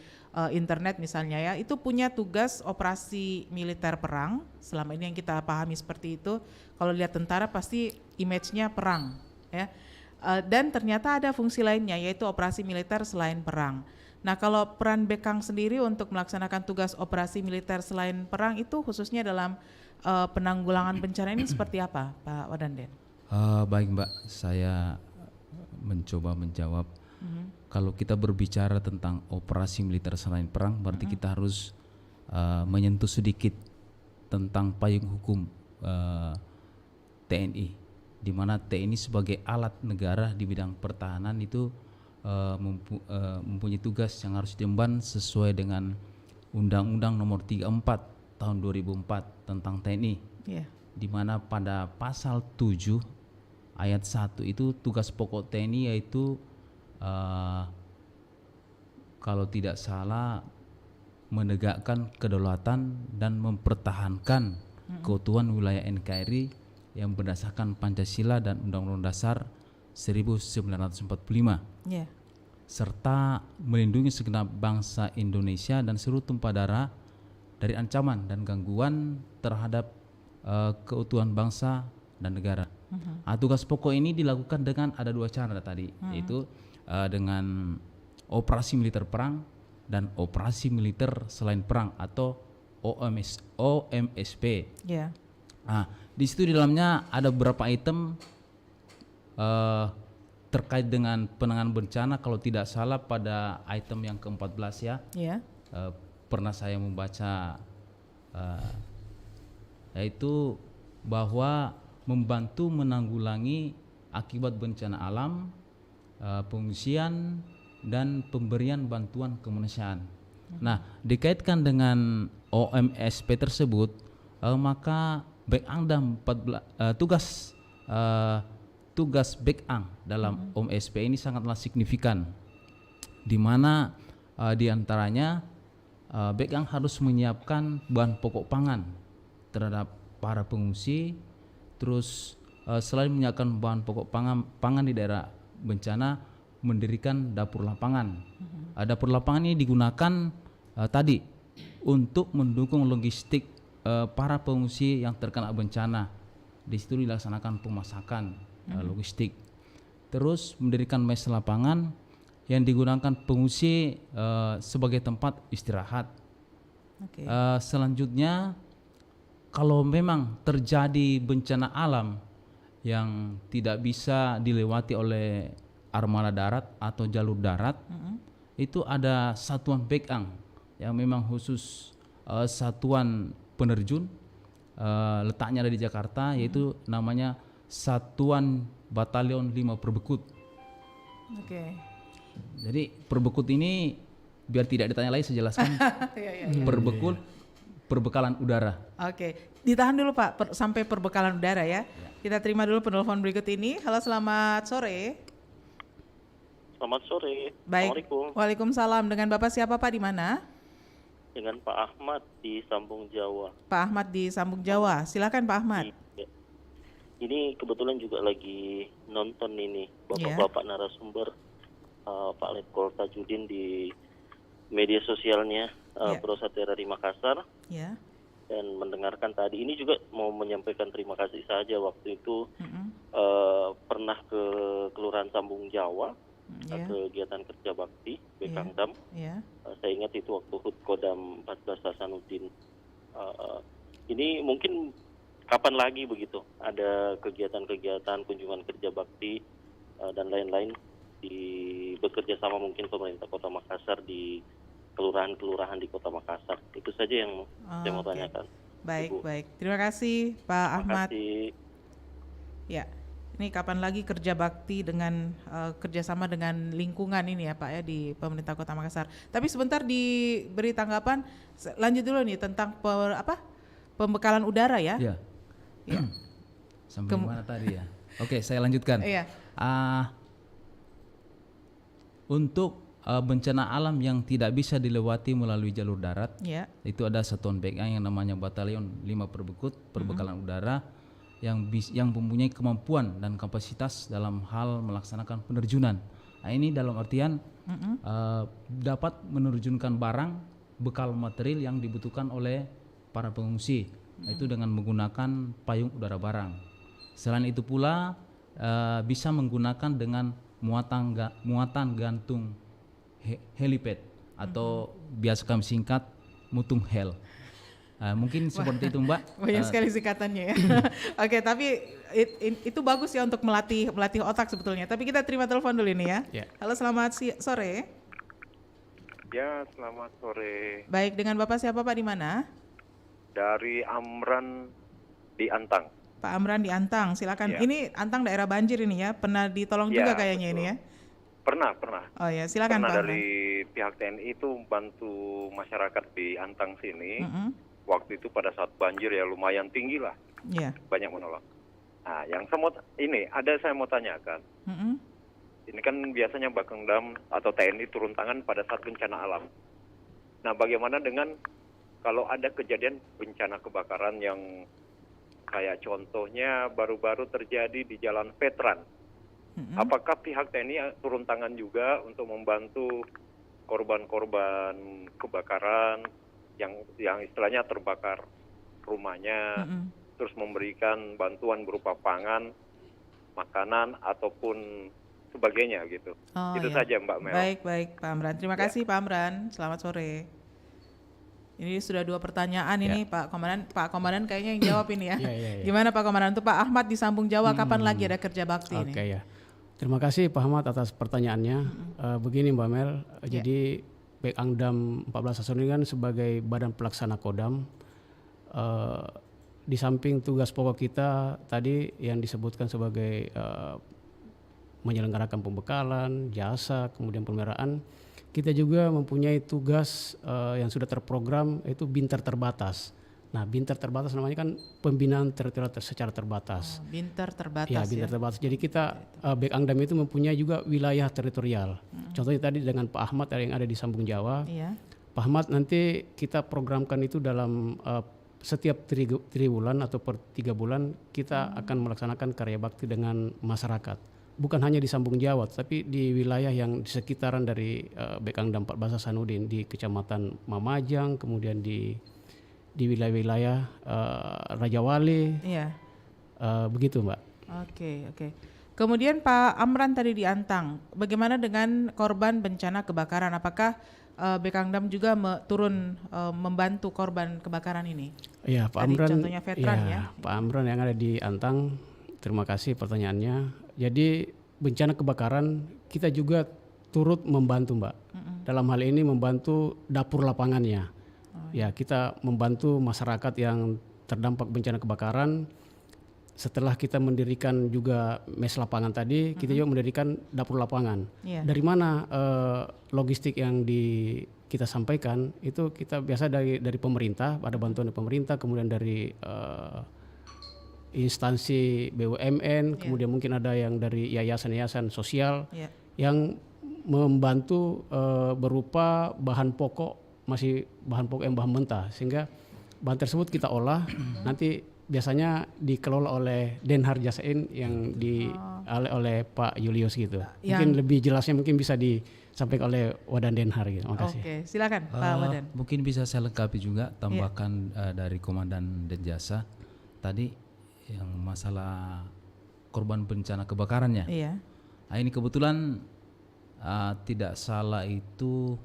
internet misalnya ya, itu punya tugas operasi militer perang. Selama ini yang kita pahami seperti itu, kalau lihat tentara pasti image-nya perang ya. Dan ternyata ada fungsi lainnya yaitu operasi militer selain perang. Nah, kalau peran Bekang sendiri untuk melaksanakan tugas operasi militer selain perang itu khususnya dalam penanggulangan bencana ini seperti apa, Pak Wadanden? Baik Mbak, saya mencoba menjawab. Kalau kita berbicara tentang operasi militer selain perang, berarti kita harus menyentuh sedikit tentang payung hukum TNI, di mana TNI sebagai alat negara di bidang pertahanan itu mempunyai tugas yang harus diemban sesuai dengan Undang-Undang Nomor 34 Tahun 2004 tentang TNI, di mana pada pasal 7 ayat 1 itu tugas pokok TNI yaitu kalau tidak salah menegakkan kedaulatan dan mempertahankan keutuhan wilayah NKRI yang berdasarkan Pancasila dan Undang-Undang Dasar 1945, serta melindungi segenap bangsa Indonesia dan seluruh tumpah darah dari ancaman dan gangguan terhadap keutuhan bangsa dan negara. Tugas pokok ini dilakukan dengan ada dua cara tadi, yaitu dengan operasi militer perang dan operasi militer selain perang atau OMSP. Di situ di dalamnya ada beberapa item terkait dengan penanganan bencana. Kalau tidak salah pada item yang ke-14 ya, pernah saya membaca yaitu bahwa membantu menanggulangi akibat bencana alam, pengungsian dan pemberian bantuan kemanusiaan. Nah, dikaitkan dengan OMSP tersebut, maka Bekangdam 14 tugas Bekang dalam OMSP ini sangatlah signifikan, di mana diantaranya Bekang harus menyiapkan bahan pokok pangan terhadap para pengungsi. Terus selain menyiapkan bahan pokok pangan di daerah bencana, mendirikan dapur lapangan. Dapur lapangan ini digunakan tadi untuk mendukung logistik para pengungsi yang terkena bencana. Di situ dilaksanakan pemasakan logistik. Terus mendirikan mes lapangan yang digunakan pengungsi sebagai tempat istirahat. Selanjutnya, kalau memang terjadi bencana alam yang tidak bisa dilewati oleh armada darat atau jalur darat, itu ada satuan backup yang memang khusus satuan penerjun, letaknya ada di Jakarta, yaitu namanya Satuan Batalion 5 Perbekut. Jadi Perbekut ini biar tidak ditanya lagi, saya jelaskan. Perbekut perbekalan udara. Ditahan dulu Pak sampai perbekalan udara ya. Kita terima dulu penelpon berikut ini. Halo, selamat sore. Selamat sore. Baik. Assalamualaikum. Waalaikumsalam. Dengan Bapak siapa Pak, di mana? Dengan Pak Ahmad di Sambung Jawa. Pak Ahmad di Sambung Jawa. Silakan Pak Ahmad. Ini kebetulan juga lagi nonton ini bapak-bapak narasumber Pak Letkol Tajudin di media sosialnya Prosat RRI Makassar. Dan mendengarkan tadi ini juga mau menyampaikan terima kasih saja. Waktu itu pernah ke Kelurahan Sambung Jawa, kegiatan kerja bakti Bekangdam. Saya ingat itu waktu HUT Kodam 14 Hasanuddin. Ini mungkin kapan lagi begitu ada kegiatan-kegiatan kunjungan kerja bakti dan lain-lain bekerja sama mungkin pemerintah Kota Makassar di kelurahan-kelurahan di Kota Makassar. Itu saja yang saya mau tanyakan. Baik, Ibu. baik. Terima kasih Pak Ahmad. Terima kasih. Ya, ini kapan lagi kerja bakti dengan kerjasama dengan lingkungan ini ya Pak ya di pemerintah Kota Makassar. Tapi sebentar diberi tanggapan. Lanjut dulu nih tentang pembekalan udara ya. Ya. Sampai mana tadi ya? Oke, saya lanjutkan. Untuk bencana alam yang tidak bisa dilewati melalui jalur darat, itu ada satuan backup yang namanya Batalion 5 Perbekut, perbekalan udara yang mempunyai kemampuan dan kapasitas dalam hal melaksanakan penerjunan. Nah, ini dalam artian dapat menerjunkan barang, bekal material yang dibutuhkan oleh para pengungsi, itu dengan menggunakan payung udara barang. Selain itu pula bisa menggunakan dengan muatan gantung helipad atau biasa kami singkat mutung hel. Mungkin seperti itu Mbak. Banyak sekali singkatannya ya. Oke, tapi itu bagus ya untuk melatih otak sebetulnya. Tapi kita terima telepon dulu ini ya. Halo, selamat sore. Ya, selamat sore. Baik, dengan Bapak siapa Pak, di mana? Dari Amran di Antang. Pak Amran di Antang, silakan. Ini Antang daerah banjir ini ya. Pernah ditolong juga kayaknya betul. Ini ya. Pernah. Oh ya, silakan Pak. Dari pihak TNI itu bantu masyarakat di Antang sini. Waktu itu pada saat banjir ya lumayan tinggi lah. Banyak menolong. Nah, yang saya mau tanyakan. Ini kan biasanya Bakangdam atau TNI turun tangan pada saat bencana alam. Nah, bagaimana dengan kalau ada kejadian bencana kebakaran yang kayak contohnya baru-baru terjadi di Jalan Veteran. Apakah pihak TNI turun tangan juga untuk membantu korban-korban kebakaran yang istilahnya terbakar rumahnya, terus memberikan bantuan berupa pangan, makanan ataupun sebagainya gitu. Itu saja Mbak Mel. Baik Pak Amran. Terima kasih Pak Amran. Selamat sore. Ini sudah 2 pertanyaan ini Pak Komandan. Pak Komandan kayaknya yang jawab ini ya. Gimana Pak Komandan? Untuk Pak Ahmad di Sambung Jawa, kapan lagi ada kerja bakti ini? Terima kasih Pak Ahmad atas pertanyaannya. Begini Mbak Mel, jadi Bekangdam 14 Hasanuddin kan sebagai badan pelaksana Kodam, di samping tugas pokok kita tadi yang disebutkan sebagai menyelenggarakan pembekalan, jasa, kemudian pemeliharaan, kita juga mempunyai tugas yang sudah terprogram, yaitu Binter Terbatas. Nah, Binter Terbatas namanya kan pembinaan teritorial secara terbatas. Binter Terbatas. Ya, Binter Terbatas. Jadi kita Bekangdam itu mempunyai juga wilayah teritorial. Contohnya tadi dengan Pak Ahmad yang ada di Sambung Jawa. Pak Ahmad nanti kita programkan itu dalam setiap 3 bulan atau per 3 bulan kita akan melaksanakan karya bakti dengan masyarakat. bukan hanya di Sambung Jawa, tapi di wilayah yang di sekitaran dari Bekangdam 14 Hasanuddin, di Kecamatan Mamajang, kemudian di wilayah-wilayah Raja Wali, begitu Mbak. Oke. Kemudian Pak Amran tadi di Antang, bagaimana dengan korban bencana kebakaran? Apakah Bekangdam juga turun membantu korban kebakaran ini? Iya, Pak tadi Amran. Contohnya veteran ya. Pak Amran yang ada di Antang, terima kasih pertanyaannya. Jadi bencana kebakaran kita juga turut membantu Mbak. Dalam hal ini membantu dapur lapangannya. Ya, kita membantu masyarakat yang terdampak bencana kebakaran. Setelah kita mendirikan juga mes lapangan tadi, kita juga mendirikan dapur lapangan. Dari mana logistik yang kita sampaikan itu kita biasa dari pemerintah, ada bantuan dari pemerintah, kemudian dari instansi BUMN, kemudian mungkin ada yang dari yayasan-yayasan sosial yang membantu berupa bahan pokok, masih bahan pokok yang bahan mentah, sehingga bahan tersebut kita olah nanti biasanya dikelola oleh Denhar Jasain yang oleh Pak Julius gitu. Mungkin lebih jelasnya mungkin bisa disampaikan oleh Wadan Denhar gitu. Makasih. Oke, silakan Pak Wadan. Mungkin bisa saya lengkapi juga tambahkan dari Komandan Denjasa tadi yang masalah korban bencana kebakarannya. Nah, ini kebetulan tidak salah itu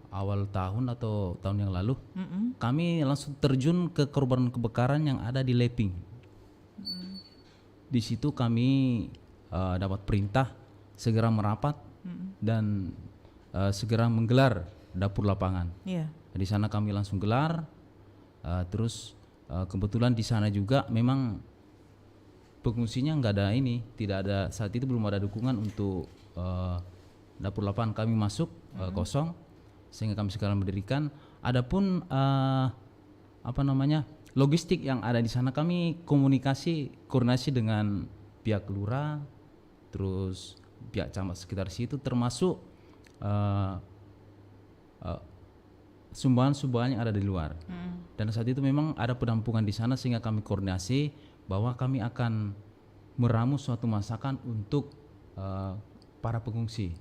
awal tahun atau tahun yang lalu kami langsung terjun ke korban kebakaran yang ada di Leping. Di situ kami dapat perintah segera merapat dan segera menggelar dapur lapangan. Di sana kami langsung gelar, terus kebetulan di sana juga memang pengungsinya tidak ada saat itu, belum ada dukungan untuk dapur lapangan. Kami masuk kosong, sehingga kami sekarang mendirikan. Adapun logistik yang ada di sana, kami koordinasi dengan pihak lurah, terus pihak camat sekitar situ, termasuk sumbangan-sumbangan yang ada di luar. Dan saat itu memang ada penampungan di sana, sehingga kami koordinasi bahwa kami akan meramu suatu masakan untuk para pengungsi.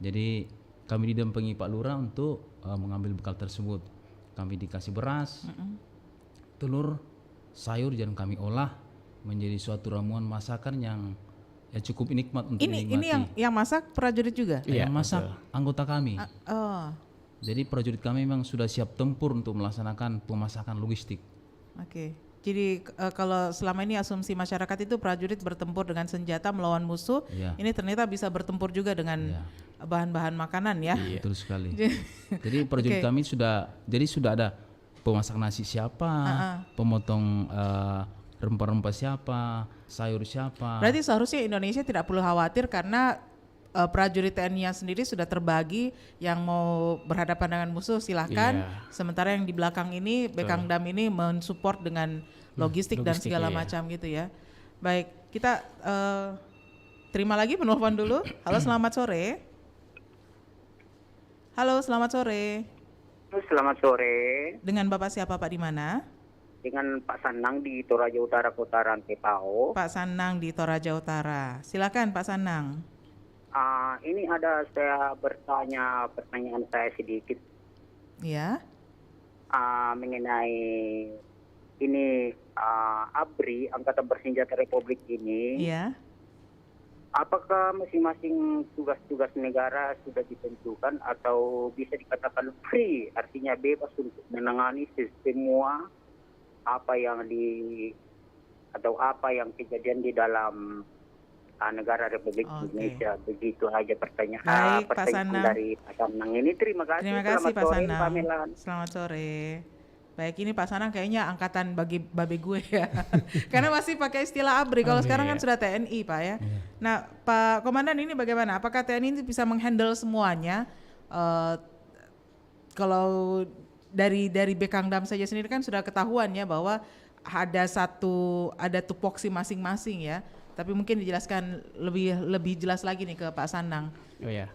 Jadi kami didampingi Pak Lurah untuk mengambil bekal tersebut. Kami dikasih beras, telur, sayur, dan kami olah menjadi suatu ramuan masakan yang cukup nikmat untuk dinikmati. Ini yang masak prajurit juga? Yang masak anggota kami. Jadi prajurit kami memang sudah siap tempur untuk melaksanakan pemasakan logistik. Oke. Jadi kalau selama ini asumsi masyarakat itu prajurit bertempur dengan senjata melawan musuh, ini ternyata bisa bertempur juga dengan bahan-bahan makanan ya. Betul sekali. Jadi prajurit kami sudah ada pemasak nasi siapa, pemotong rempah-rempah siapa, sayur siapa. Berarti seharusnya Indonesia tidak perlu khawatir karena prajurit TNI sendiri sudah terbagi, yang mau berhadapan dengan musuh silahkan. Sementara yang di belakang ini Bekangdam ini mensupport dengan logistik dan segala macam gitu ya. Baik, kita terima lagi penelpon dulu. Halo, selamat sore. Halo, selamat sore. Selamat sore. Dengan Bapak siapa Pak, di mana? Dengan Pak Sanang di Toraja Utara, Kota Rantepao. Pak Sanang di Toraja Utara. Silakan Pak Sanang. Ini ada saya pertanyaan saya sedikit. Ya. Mengenai ini ABRI, Angkatan Bersenjata Republik ini. Ya. Apakah masing-masing tugas-tugas negara sudah ditentukan atau bisa dikatakan free, artinya bebas untuk menangani semua apa yang kejadian di dalam negara Republik Indonesia? Begitu aja pertanyaan dari Pak Sanang ini. Terima kasih. Terima kasih Pak Sanang. Selamat sore. Baik, ini Pak Sanang kayaknya angkatan bagi babe gue ya. Karena masih pakai istilah ABRI. Kalau sekarang kan sudah TNI Pak ya. Nah Pak Komandan, ini bagaimana? Apakah TNI ini bisa menghandle semuanya? Kalau dari Bekangdam saja sendiri kan sudah ketahuan ya bahwa ada tupoksi masing-masing ya. Tapi mungkin dijelaskan lebih jelas lagi nih ke Pak Sanang. Oh ya,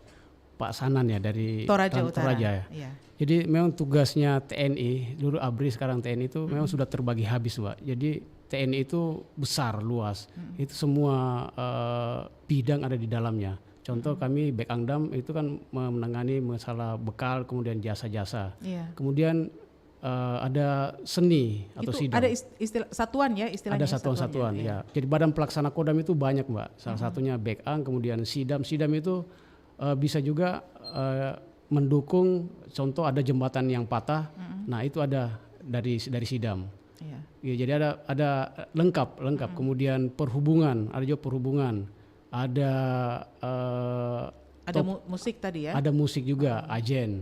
Pak Sanan ya dari Toraja Utara. Ya. Jadi memang tugasnya TNI, dulu ABRI sekarang TNI itu memang sudah terbagi habis Pak. Jadi TNI itu besar, luas. Itu semua bidang ada di dalamnya. Contoh kami Bekangdam itu kan menangani masalah bekal, kemudian jasa-jasa. Kemudian ada seni atau itu sidang. ada istilah satuan ya istilahnya. Ada satuan-satuan ya. Jadi badan pelaksana Kodam itu banyak Mbak. Salah satunya Bekang, kemudian Sidam. Sidam itu bisa juga mendukung. Contoh ada jembatan yang patah, nah itu ada dari Sidam. Ya, jadi ada lengkap. Kemudian perhubungan, ada juga perhubungan. Ada musik tadi ya. Ada musik juga, agen.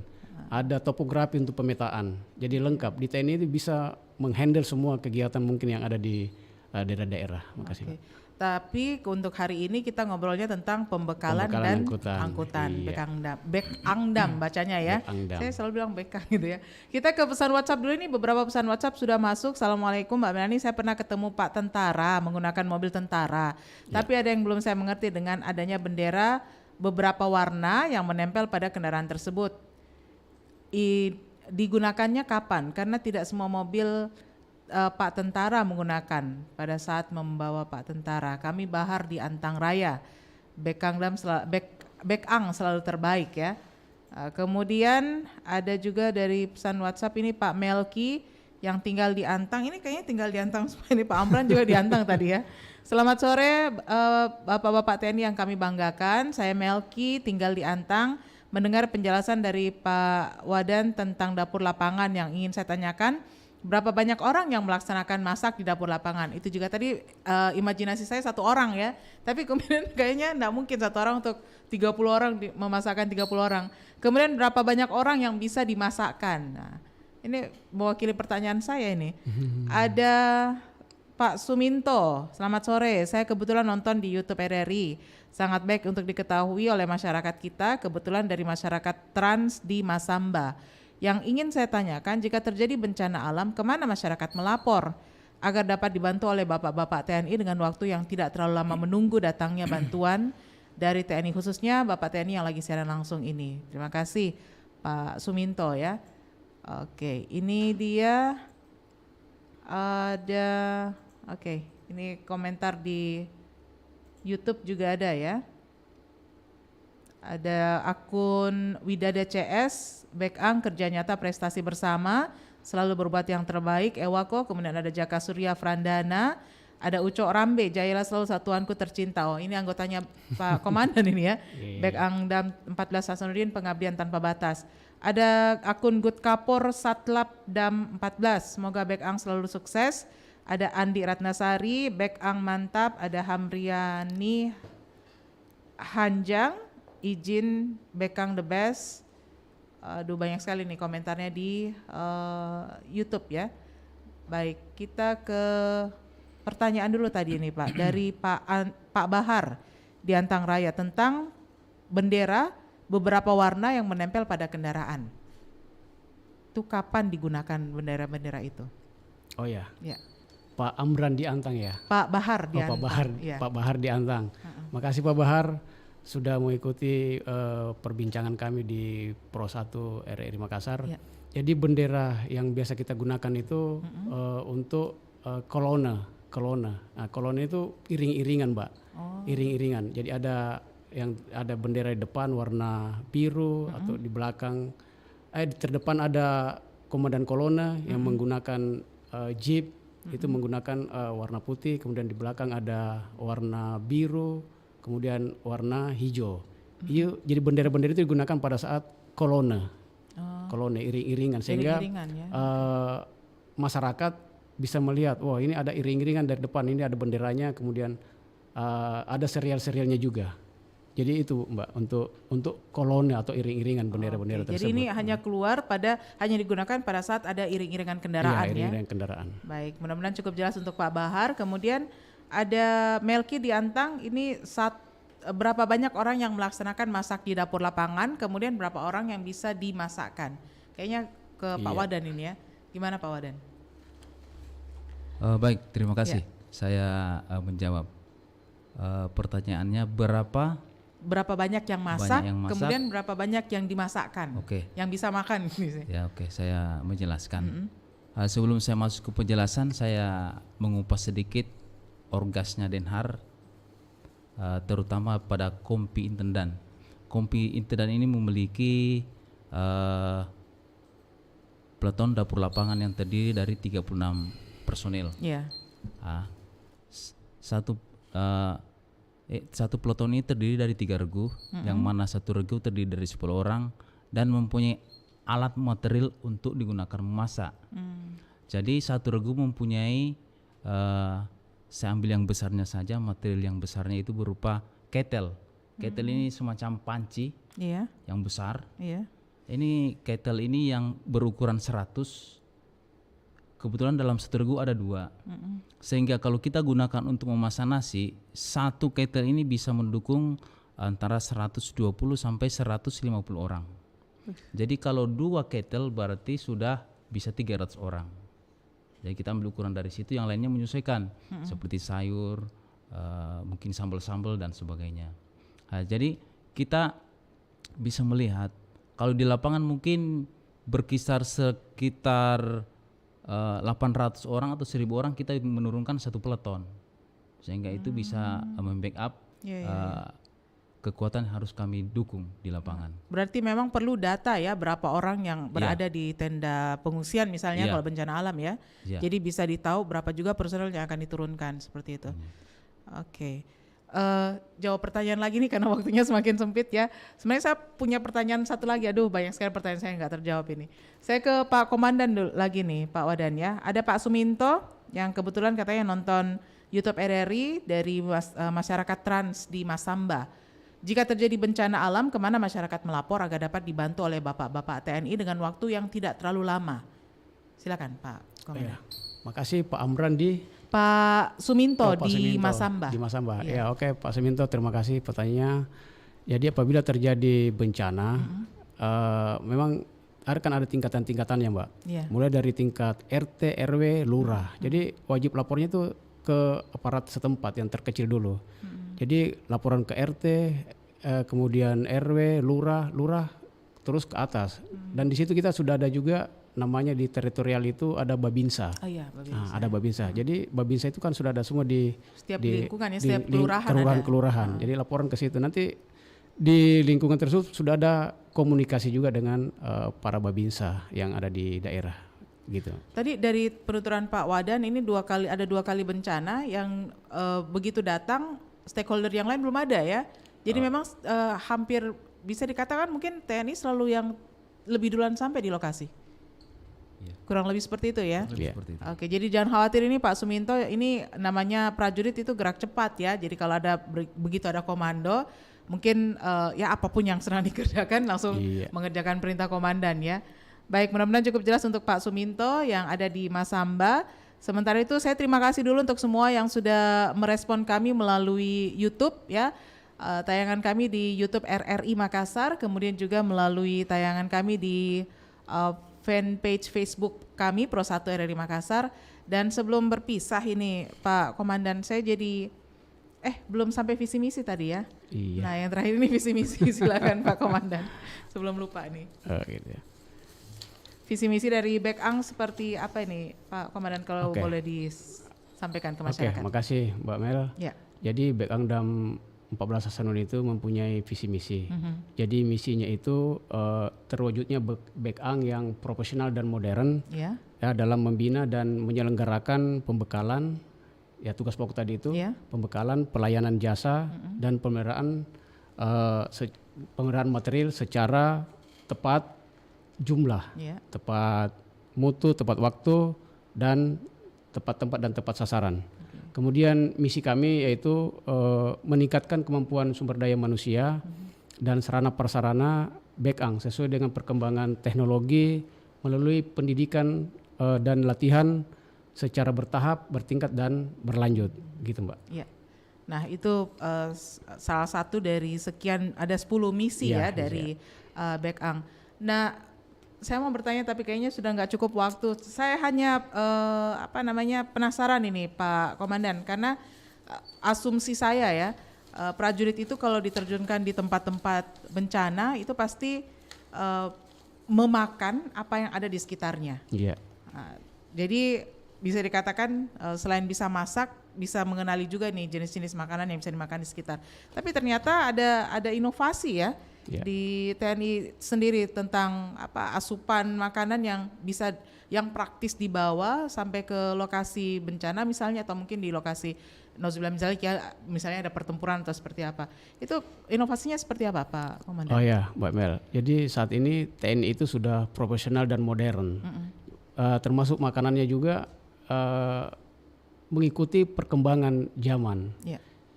Ada topografi untuk pemetaan. Jadi lengkap. Di TNI itu bisa menghandle semua kegiatan mungkin yang ada di daerah-daerah. Makasih. Tapi untuk hari ini kita ngobrolnya tentang pembekalan dan angkutan. Bekangdam bacanya ya. Bekangdam. Saya selalu bilang Bekang gitu ya. Kita ke pesan WhatsApp dulu, ini beberapa pesan WhatsApp sudah masuk. Assalamualaikum Mbak Melani, saya pernah ketemu Pak Tentara menggunakan mobil tentara. Tapi ada yang belum saya mengerti dengan adanya bendera beberapa warna yang menempel pada kendaraan tersebut. Digunakannya kapan? Karena tidak semua mobil Pak Tentara menggunakan pada saat membawa Pak Tentara. Kami Bahar di Antang Raya. Bekang selalu terbaik ya. Kemudian ada juga dari pesan WhatsApp ini Pak Melki yang tinggal di Antang. Ini kayaknya tinggal di Antang semua, ini Pak Amran juga di Antang tadi ya. Selamat sore Bapak-Bapak TNI yang kami banggakan. Saya Melki tinggal di Antang. Mendengar penjelasan dari Pak Wadan tentang dapur lapangan, yang ingin saya tanyakan, berapa banyak orang yang melaksanakan masak di dapur lapangan? Itu juga tadi imajinasi saya 1 orang ya, tapi kemudian kayaknya enggak mungkin 1 orang untuk 30 orang memasakkan 30 orang. Kemudian berapa banyak orang yang bisa dimasakkan? Nah, ini mewakili pertanyaan saya ini. Ada Pak Suminto, selamat sore. Saya kebetulan nonton di YouTube RRI. Sangat baik untuk diketahui oleh masyarakat kita, kebetulan dari masyarakat Trans di Masamba. Yang ingin saya tanyakan, jika terjadi bencana alam, kemana masyarakat melapor agar dapat dibantu oleh Bapak-Bapak TNI dengan waktu yang tidak terlalu lama menunggu datangnya bantuan dari TNI, khususnya Bapak TNI yang lagi siaran langsung ini. Terima kasih Pak Suminto ya. Oke, ini dia ada, ini komentar di YouTube juga ada ya. Ada akun Widada CS, Bekang kerja nyata prestasi bersama, selalu berbuat yang terbaik, Ewako. Kemudian ada Jaka Surya Frandana, ada Ucok Rambe, Jayalah selalu satuanku tercinta. Oh, ini anggotanya Pak Komandan ini ya. Bekangdam 14 Hasanuddin, pengabdian tanpa batas. Ada akun Good Kapor Satlap Dam 14, semoga Bekang selalu sukses. Ada Andi Ratnasari, Bekang mantap. Ada Hamriani Hanjang, izin Bekang the best. Aduh, banyak sekali nih komentarnya di YouTube ya. Baik, kita ke pertanyaan dulu tadi ini Pak, dari Pak Bahar di Antang Raya tentang bendera beberapa warna yang menempel pada kendaraan. Itu kapan digunakan bendera-bendera itu? Oh ya. Ya. Pak Amran di Antang ya. Pak Bahar di Antang. Pak Bahar di Antang. Makasih Pak Bahar sudah mengikuti perbincangan kami di Pro 1 RRI Makassar. Ya. Jadi bendera yang biasa kita gunakan itu untuk kolona. Nah, kolona itu iring-iringan, Mbak. Iring-iringan. Jadi ada bendera di depan warna biru atau di belakang. Di terdepan ada komandan kolona yang menggunakan jeep. Itu menggunakan warna putih, kemudian di belakang ada warna biru, kemudian warna hijau. Jadi bendera-bendera itu digunakan pada saat kolona, iring-iringan, sehingga masyarakat bisa melihat, wah ini ada iring-iringan dari depan, ini ada benderanya, kemudian ada serial-serialnya juga. Jadi itu Mbak, untuk kolone atau iring-iringan bendera-bendera tersebut. Jadi ini hanya digunakan pada saat ada iring-iringan kendaraan ya? Iring-iringan kendaraan. Baik, mudah-mudahan cukup jelas untuk Pak Bahar. Kemudian ada Melki di Antang, ini berapa banyak orang yang melaksanakan masak di dapur lapangan, kemudian berapa orang yang bisa dimasakkan? Kayaknya ke Pak Wadan ini ya. Gimana Pak Wadan? Baik, terima kasih. Saya menjawab pertanyaannya, berapa banyak yang masak, kemudian berapa banyak yang dimasakkan, yang bisa makan. Ya, saya menjelaskan. Sebelum saya masuk ke penjelasan, saya mengupas sedikit orgasnya Denhar, terutama pada Kompi Intendan. Kompi Intendan ini memiliki peleton dapur lapangan yang terdiri dari 36 personil. Satu peleton ini terdiri dari 3 regu, yang mana satu regu terdiri dari 10 orang dan mempunyai alat material untuk digunakan memasak. Jadi satu regu mempunyai, saya ambil yang besarnya saja, material yang besarnya itu berupa kettle. Kettle ini semacam panci yang besar. Ini kettle ini yang berukuran 100. Kebetulan dalam satu regu ada 2. Sehingga kalau kita gunakan untuk memasak nasi, satu kettle ini bisa mendukung antara 120 sampai 150 orang. Jadi kalau 2 kettle berarti sudah bisa 300 orang. Jadi kita ambil ukuran dari situ, yang lainnya menyesuaikan seperti sayur, mungkin sambal-sambal dan sebagainya. Nah, jadi kita bisa melihat kalau di lapangan mungkin berkisar sekitar 800 orang atau 1000 orang kita menurunkan satu peleton, sehingga itu bisa membackup kekuatan yang harus kami dukung di lapangan. Berarti memang perlu data ya, berapa orang yang berada di tenda pengungsian misalnya kalau bencana alam ya. Jadi bisa ditahu berapa juga personel yang akan diturunkan seperti itu. Oke. Jawab pertanyaan lagi nih karena waktunya semakin sempit ya. Sebenarnya saya punya pertanyaan satu lagi. Aduh, banyak sekali pertanyaan saya yang nggak terjawab ini. Saya ke Pak Komandan dulu lagi nih, Pak Wadan ya. Ada Pak Suminto yang kebetulan katanya nonton YouTube RRI dari masyarakat trans di Masamba. Jika terjadi bencana alam, kemana masyarakat melapor agar dapat dibantu oleh bapak-bapak TNI dengan waktu yang tidak terlalu lama? Silakan Pak Komandan. Makasih Pak Amran di Pak Suminto di Suminto, Masamba. Di Masamba. Ya oke Pak Suminto, terima kasih pertanyaannya. Jadi apabila terjadi bencana, memang ada tingkatan-tingkatannya Mbak. Mulai dari tingkat RT, RW, Lurah. Jadi wajib lapornya itu ke aparat setempat yang terkecil dulu. Jadi laporan ke RT, kemudian RW, Lurah, terus ke atas. Dan di situ kita sudah ada juga namanya di teritorial itu ada Babinsa. Babinsa. Ada Babinsa. Jadi Babinsa itu kan sudah ada semua di setiap lingkungan ya, setiap kelurahan. Jadi laporan ke situ. Nanti di lingkungan tersebut sudah ada komunikasi juga dengan para Babinsa yang ada di daerah gitu. Tadi dari penuturan Pak Wadan ini ada dua kali bencana yang begitu datang stakeholder yang lain belum ada ya. Jadi memang hampir bisa dikatakan mungkin TNI selalu yang lebih duluan sampai di lokasi. Kurang lebih seperti itu ya. Seperti itu. Oke, jadi jangan khawatir ini Pak Suminto, ini namanya prajurit itu gerak cepat ya. Jadi kalau ada begitu ada komando, mungkin ya apapun yang sedang dikerjakan langsung mengerjakan perintah komandan ya. Baik, mudah-mudahan cukup jelas untuk Pak Suminto yang ada di Masamba. Sementara itu saya terima kasih dulu untuk semua yang sudah merespon kami melalui YouTube ya. Tayangan kami di YouTube RRI Makassar, kemudian juga melalui tayangan kami di fanpage Facebook kami Pro 1 RRI Makassar. Dan sebelum berpisah ini Pak Komandan, saya jadi belum sampai visi misi tadi ya. Nah yang terakhir ini visi misi, silakan Pak Komandan sebelum lupa nih. Gitu ya. Visi misi dari Bekang seperti apa ini Pak Komandan, kalau boleh disampaikan ke masyarakat. Makasih Mbak Mel. Ya. Jadi Bekang Dam 14 Hasanuddin itu mempunyai visi misi. Jadi misinya itu terwujudnya Bekang yang profesional dan modern ya dalam membina dan menyelenggarakan pembekalan ya tugas pokok tadi itu pembekalan, pelayanan jasa dan pemeliharaan material secara tepat jumlah, tepat mutu, tepat waktu dan tepat tempat dan tepat sasaran. Kemudian misi kami yaitu meningkatkan kemampuan sumber daya manusia dan sarana prasarana Bekang sesuai dengan perkembangan teknologi melalui pendidikan dan latihan secara bertahap, bertingkat dan berlanjut, gitu Mbak. Ya. Nah itu salah satu dari sekian, ada 10 misi dari Bekang. Nah saya mau bertanya tapi kayaknya sudah nggak cukup waktu. Saya hanya penasaran ini Pak Komandan, karena asumsi saya ya prajurit itu kalau diterjunkan di tempat-tempat bencana itu pasti memakan apa yang ada di sekitarnya. Jadi bisa dikatakan selain bisa masak, bisa mengenali juga nih jenis-jenis makanan yang bisa dimakan di sekitar. Tapi ternyata ada inovasi ya di TNI sendiri tentang asupan makanan yang praktis dibawa sampai ke lokasi bencana misalnya, atau mungkin di lokasi misalnya ada pertempuran atau seperti apa. Itu inovasinya seperti apa Pak Komandan? Oh ya Mbak Mel, jadi saat ini TNI itu sudah profesional dan modern. Termasuk makanannya juga mengikuti perkembangan zaman,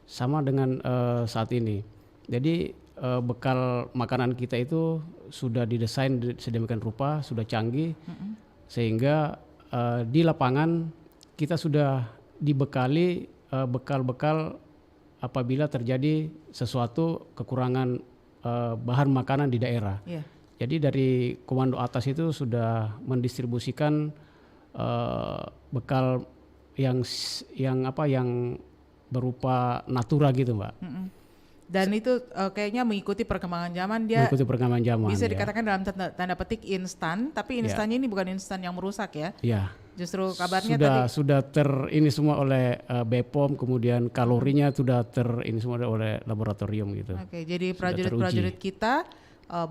sama dengan saat ini. Jadi bekal makanan kita itu sudah didesain sedemikian rupa, sudah canggih, sehingga di lapangan kita sudah dibekali bekal-bekal apabila terjadi sesuatu kekurangan bahan makanan di daerah. Jadi dari komando atas itu sudah mendistribusikan bekal yang berupa natura gitu Mbak. Dan itu kayaknya mengikuti perkembangan zaman, mengikuti perkembangan zaman. Bisa dikatakan dalam tanda petik instan, tapi instannya ini bukan instan yang merusak ya. Iya. Justru kabarnya sudah ini semua oleh BPOM, kemudian kalorinya sudah ini semua oleh laboratorium gitu. Oke, jadi prajurit-prajurit kita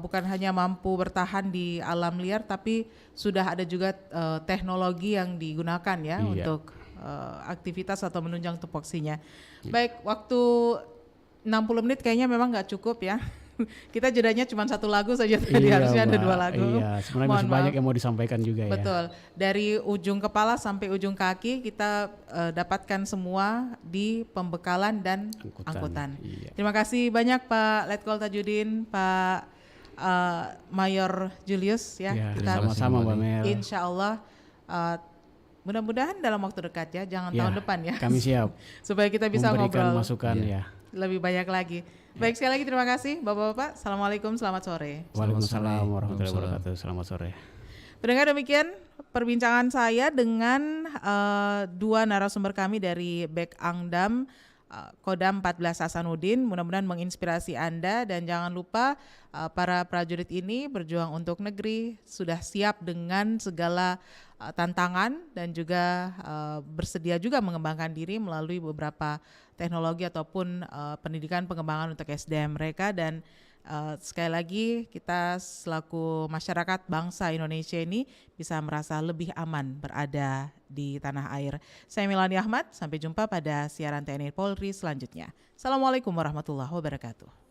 bukan hanya mampu bertahan di alam liar, tapi sudah ada juga teknologi yang digunakan ya untuk aktivitas atau menunjang tupoksinya. Baik, waktu 60 menit kayaknya memang nggak cukup ya. Kita jedanya cuma satu lagu saja tadi, harusnya ada 2 lagu. Iya, sebenarnya masih banyak yang mau disampaikan juga. Betul. Dari ujung kepala sampai ujung kaki kita dapatkan semua di pembekalan dan angkutan. Iya. Terima kasih banyak Pak Letkol Tajudin, Pak Mayor Julius ya. Kita sama-sama Mbak Mel. Insya Allah mudah-mudahan dalam waktu dekat ya, jangan tahun depan ya. Kami siap. Supaya kita bisa memberikan ngobrol masukan lebih banyak lagi. Baik, sekali lagi terima kasih Bapak-bapak. Assalamualaikum, selamat sore. Waalaikumsalam warahmatullahi wabarakatuh. Selamat sore. Pendengar, demikian perbincangan saya dengan 2 narasumber kami dari Bek Angdam Kodam 14 Hasanuddin. Mudah-mudahan menginspirasi Anda, dan jangan lupa para prajurit ini berjuang untuk negeri, sudah siap dengan segala tantangan dan juga bersedia juga mengembangkan diri melalui beberapa teknologi ataupun pendidikan pengembangan untuk SDM mereka. Dan sekali lagi kita selaku masyarakat bangsa Indonesia ini bisa merasa lebih aman berada di tanah air. Saya Milani Ahmad, sampai jumpa pada siaran TNI Polri selanjutnya. Assalamualaikum warahmatullahi wabarakatuh.